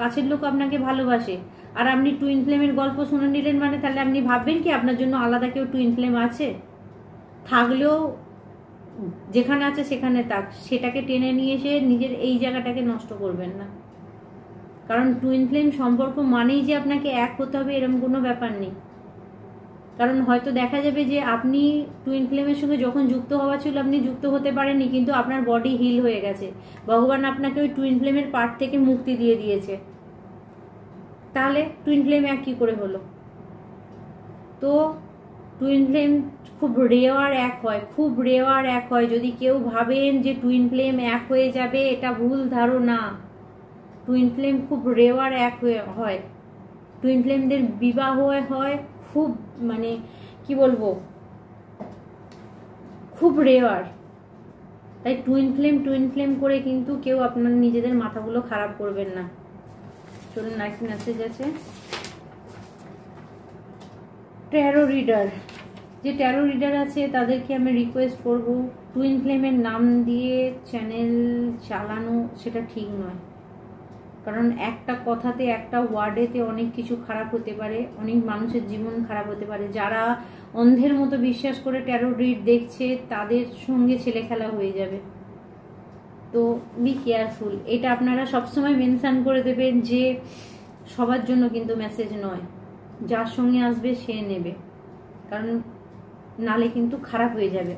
কাছের লোক আপনাকে ভালোবাসে আর আপনি টুইন ফ্লেমের গল্প শুনে নিলেন মানে তাহলে আপনি ভাববেন কি আপনার জন্য আলাদা কেউ টুইন ফ্লেম আছে? থাকলেও যেখানে আছে সেখানে থাক, সেটাকে টেনে নিয়ে এসে নিজের এই জায়গাটাকে নষ্ট করবেন না। কারণ টুইন ফ্লেম সম্পর্ক মানেই যে আপনাকে এক হতে হবে এরকম কোনো ব্যাপার নেই। কারণ হয়তো দেখা যাবে যে আপনি টুইন ফ্লেমের সঙ্গে যখন যুক্ত হওয়া ছিল আপনি যুক্ত হতে পারেননি, কিন্তু আপনার বডি হিল হয়ে গেছে, ভগবান আপনাকে ওই টুইন ফ্লেমের পার্ট থেকে মুক্তি দিয়ে দিয়েছে। তাহলে টুইন ফ্লেম এক কি করে হলো? তো টুইন ফ্লেম খুব রেয়ার এক হয়, খুব রেয়ার এক হয়। যদি কেউ ভাবেন যে টুইন ফ্লেম এক হয়ে যাবে, এটা ভুল ধারণা। টুইন ফ্লেম খুব রেয়ার এক হয়। টুইন ফ্লেমদের বিবাহ হয় খুব, মানে কি বলবো, খুব রেয়ার। তাই টুইন ফ্লেম করে কিন্তু কেউ আপনার নিজেদের মাথাগুলো খারাপ করবেন না। চলুন আরেকটি মেসেজ আছে। ট্যারো রিডার, যে ট্যারো রিডার আছে তাদেরকে আমি রিকোয়েস্ট করব, টুইন ফ্লেমের নাম দিয়ে চ্যানেল চালানো সেটা ঠিক নয়। কারণ একটা কথাতে, একটা ওয়ার্ডেতে অনেক কিছু খারাপ হতে পারে, অনেক মানুষের জীবন খারাপ হতে পারে। যারা অন্ধের মতো বিশ্বাস করে ট্যারো রিড দেখছে তাদের সঙ্গে ছেলে খেলা হয়ে যাবে। তো বি কেয়ারফুল, এটা আপনারা সবসময় মেনশন করে দেবেন যে সবার জন্য কিন্তু মেসেজ নয়, যার সঙ্গে আসবে সে নেবে, কারণ নালে কিন্তু খারাপ হয়ে যাবে।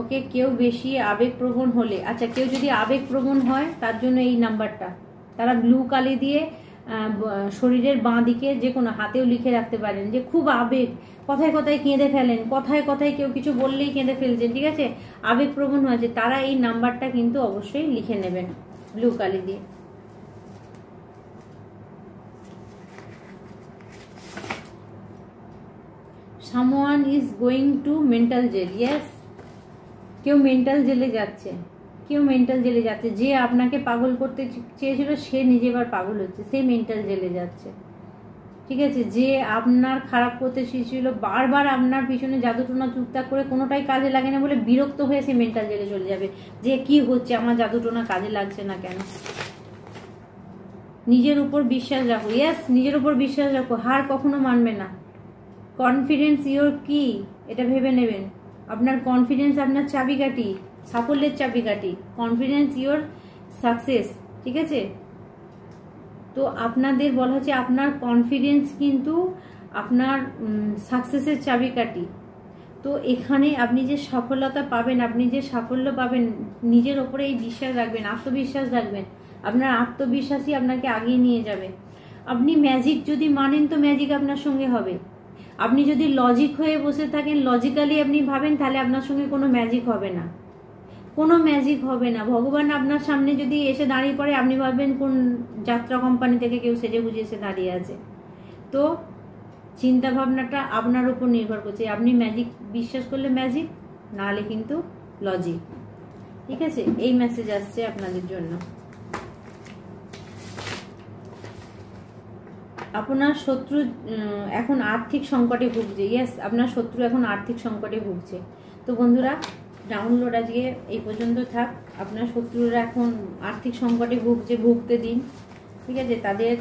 ওকে, কেউ বেশি আবেগপ্রবণ হলে, আচ্ছা কেউ যদি আবেগপ্রবণ হয় তার জন্য এই নাম্বারটা, তারা ব্লু কালি দিয়ে শরীরের বাঁ দিকে যে কোনো হাতেও লিখে রাখতে পারেন যে খুব আবেগ, কথায় কথায় কেঁদে ফেলেন, কথায় কথায় কেউ কিছু বললেই কেঁদে ফেলছেন, ঠিক আছে, আবেগপ্রবণ হয়েছে, তারা এই নাম্বারটা কিন্তু অবশ্যই লিখে নেবেন ব্লু কালি দিয়ে। Someone is going to mental jail. Yes, কেউ মেন্টাল জেলে যাচ্ছে, কেউ মেন্টাল জেলে যাচ্ছে। যে আপনাকে পাগল করতে চেয়েছিল সে নিজে এবার পাগল হচ্ছে, সে মেন্টাল জেলে যাচ্ছে, ঠিক আছে। যে আপনার খারাপ করতে চেয়েছিল, বারবার আপনার পিছনে জাদুটোনা টুকটাক করে কোনোটাই কাজে লাগে না বলে বিরক্ত হয়ে সে মেন্টাল জেলে চলে যাবে, যে কি হচ্ছে আমার জাদুটোনা কাজে লাগছে না কেন। নিজের উপর বিশ্বাস রাখো। ইয়েস, নিজের উপর বিশ্বাস রাখো, হার কখনো মানবে না। কনফিডেন্স ইওর কি, এটা ভেবে নেবেন। আপনার কনফিডেন্স আপনার চাবিকাঠি, সাফল্যের চাবিকাঠি। কনফিডেন্স ইওর সাকসেস, ঠিক আছে। তো আপনাদের বলা হচ্ছে আপনার কনফিডেন্স কিন্তু আপনার সাকসেসের চাবিকাঠি। তো এখানে আপনি যে সফলতা পাবেন, আপনি যে সাফল্য পাবেন, নিজের ওপরে এই বিশ্বাস রাখবেন, আত্মবিশ্বাস রাখবেন। আপনার আত্মবিশ্বাসই আপনাকে আগিয়ে নিয়ে যাবে। আপনি ম্যাজিক যদি মানেন তো ম্যাজিক আপনার সঙ্গে হবে। আপনি যদি লজিক হয়ে বসে থাকেন, লজিক্যালি আপনি ভাবেন, তাহলে আপনার সঙ্গে কোনো ম্যাজিক হবে না, কোনো ম্যাজিক হবে না। ভগবান আপনার সামনে যদি এসে দাঁড়িয়ে পড়ে, আপনি ভাববেন কোন যাত্রা কোম্পানি থেকে কেউ সেজে গুজে এসে দাঁড়িয়ে আছে। তো চিন্তা ভাবনাটা আপনার উপর নির্ভর করছে। আপনি ম্যাজিক বিশ্বাস করলে ম্যাজিক, নাহলে কিন্তু লজিক, ঠিক আছে। এই মেসেজ আসছে আপনাদের জন্য। আপনার শত্রু এখন আর্থিক সংকটে ভুগছে। ইয়েস, আপনার শত্রু এখন আর্থিক সংকটে ভুগছে। তো বন্ধুরা, ডাউনলোড আজকে এই পর্যন্ত থাক। আপনার শত্রুরা এখন আর্থিক সংকটে ভুগছে, ভুগতে দিন, ঠিক আছে। তাদের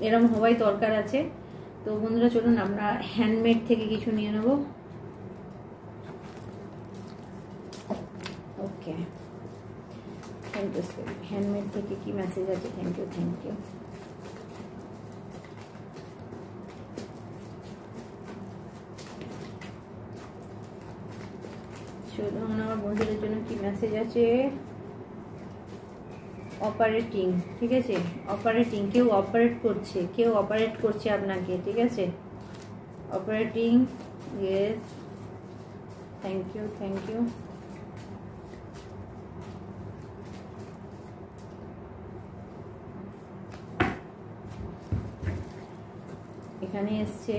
এরম হওয়াই দরকার আছে। তো বন্ধুরা চলুন আমরা হ্যান্ডমেড থেকে কিছু নিয়ে নেব। ওকে, থ্যাংক ইউ। হ্যান্ডমেড থেকে কি মেসেজ আছে? Thank you. তো ধরুন আমার বন্ধুদের জন্য কি মেসেজ আছে। অপারেটিং, ঠিক আছে, অপারেটিং, কেউ অপারেট করছে, কেউ অপারেট করছে আপনাকে, ঠিক আছে, operating, yes, thank you, thank you. এখানে এসছে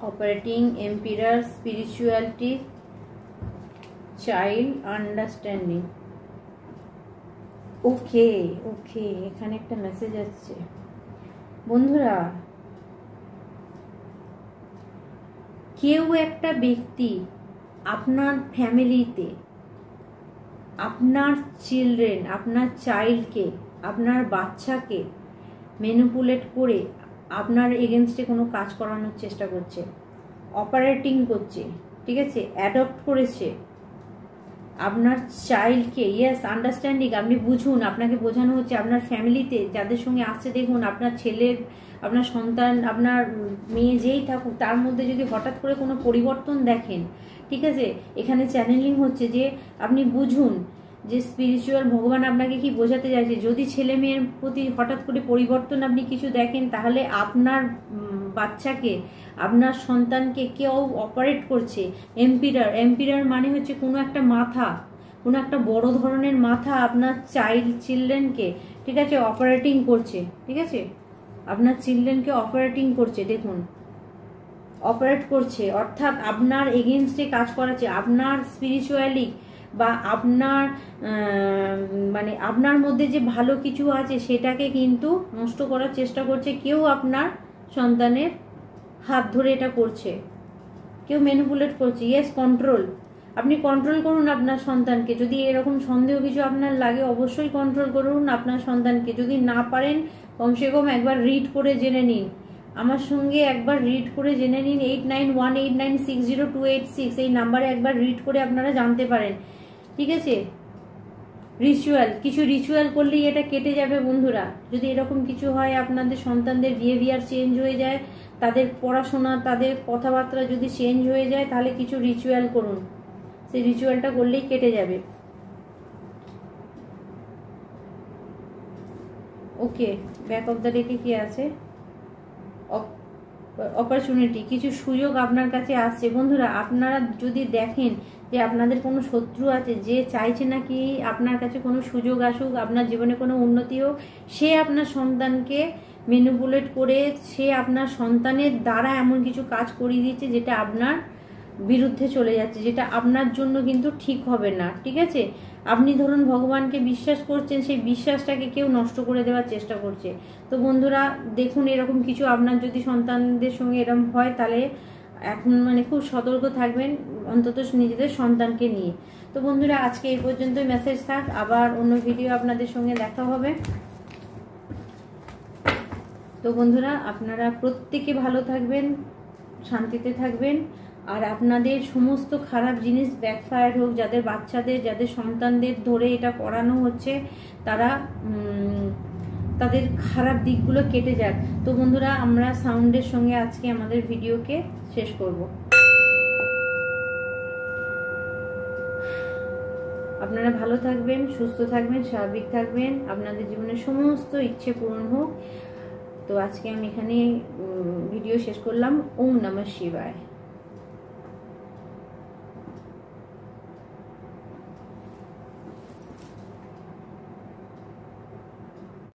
operating, emperor, spirituality, child, understanding. Okay okay, এখানে একটা মেসেজ আসছে বন্ধুরা, কেউ একটা ব্যক্তি আপনার ফ্যামিলিতে আপনার চিলড্রেন, আপনার চাইল্ডকে, আপনার বাচ্চাকে ম্যানিপুলেট করে আপনার এগেনস্টে কোনো কাজ করানোর চেষ্টা করছে, অপারেটিং করছে, ঠিক আছে, অ্যাডপ্ট করেছে আপনার চাইল্ডকে। ইয়েস, আন্ডারস্ট্যান্ডিং, আপনি বুঝুন, আপনাকে বোঝানো হচ্ছে আপনার ফ্যামিলিতে যাদের সঙ্গে আসছে, দেখুন আপনার ছেলে, আপনার সন্তান, আপনার মেয়ে যেই থাকুক, তার মধ্যে যদি হঠাৎ করে কোনো পরিবর্তন দেখেন, ঠিক আছে, এখানে চ্যানেলিং হচ্ছে যে আপনি বুঝুন যে স্পিরিচুয়াল ভগবান আপনাকে কি বোঝাতে চাইছে। যদি ছেলে মেয়ের প্রতি হঠাৎ করে পরিবর্তন আপনি কিছু দেখেন, তাহলে আপনার বাচ্চাকে, আপনার সন্তানকে কেউ অপারেট করছে। এম্পিরার, এম্পিরার মানে হচ্ছে কোনো একটা মাথা, কোনো একটা বড় ধরনের মাথা আপনার চিলড্রেনকে, ঠিক আছে, অপারেটিং করছে, ঠিক আছে, আপনার চিলড্রেনকে অপারেটিং করছে, দেখুন অপারেট করছে, অর্থাৎ আপনার এগেনস্টে কাজ করাচ্ছে, আপনার স্পিরিচুয়ালি বা আপনার মানে আপনার মধ্যে যে ভালো কিছু আছে সেটাকে কিন্তু নষ্ট করার চেষ্টা করছে কেউ। আপনার সন্তানের হাত ধরে এটা করছে, কেউ ম্যানিপুলেট করছে। ইয়েস, কন্ট্রোল, আপনি কন্ট্রোল করুন আপনার সন্তানকে। যদি এরকম সন্দেহ কিছু আপনার লাগে, অবশ্যই কন্ট্রোল করুন আপনার সন্তানকে। যদি না পারেন, কমসে কম একবার রিড করে জেনে নিন, আমার সঙ্গে একবার রিড করে জেনে নিন। 8918960286 এই নাম্বারে একবার রিড করে আপনারা জানতে পারেন, ঠিক আছে। রিচুয়াল, কিছু রিচুয়াল করলেই এটা কেটে যাবে বন্ধুরা। যদি এরকম কিছু হয়, আপনাদের সন্তানদের বিহেভিয়ার চেঞ্জ হয়ে যায়, তাদের পড়াশোনা, তাদের কথাবার্তা যদি চেঞ্জ হয়ে যায়, তাহলে কিছু রিচুয়াল করুন, সেই রিচুয়ালটা করলেই কেটে যাবে। ওকে, ব্যাক অফ দ্য ডেকে কি আছে? অপরচুনিটি, কিছু সুযোগ আপনার কাছে আসছে বন্ধুরা। আপনারা যদি দেখেন যে আপনাদের কোনো শত্রু আছে যে চাইছে নাকি আপনার কাছে কোনো সুযোগ আসুক, আপনার জীবনে কোনো উন্নতি হোক, সে আপনার সন্তানকে ম্যানিপুলেট করে, সে আপনার সন্তানের দ্বারা এমন কিছু কাজ করিয়ে দিচ্ছে যেটা আপনার বিরুদ্ধে চলে যাচ্ছে, যেটা আপনার জন্য কিন্তু ঠিক হবে না, ঠিক আছে। আপনি ধরুন ভগবানকে বিশ্বাস করছেন, সেই বিশ্বাসটাকে কেউ নষ্ট করে দেওয়ার চেষ্টা করছে। তো বন্ধুরা দেখুন, এরকম কিছু আপনার যদি সন্তানদের সঙ্গে এরকম হয়, তাহলে এখন মানে খুব সতর্ক থাকবেন, অন্তত নিজেদের সন্তানকে নিয়ে। তো বন্ধুরা আজকে এই পর্যন্তই মেসেজ থাক, আবার অন্য ভিডিও আপনাদের সঙ্গে দেখা হবে। তো বন্ধুরা আপনারা প্রত্যেকে ভালো থাকবেন, শান্তিতে থাকবেন, আর আপনাদের সমস্ত খারাপ জিনিস ব্যাকফায়ার হোক, যাদের বাচ্চাদের, যাদের সন্তানদের ধরে এটা করানো হচ্ছে, তারা তাদের খারাপ দিকগুলো কেটে যাক। তো বন্ধুরা আমরা সাউন্ডের সঙ্গে আজকে আমাদের ভিডিওকে শেষ করব। আপনারা ভালো থাকবেন, সুস্থ থাকবেন, স্বাভাবিক থাকবেন, আপনাদের জীবনের সমস্ত ইচ্ছে পূরণ হোক। তো আজকে আমি এখানে ভিডিও শেষ করলাম। ওম নমঃ শিবায়।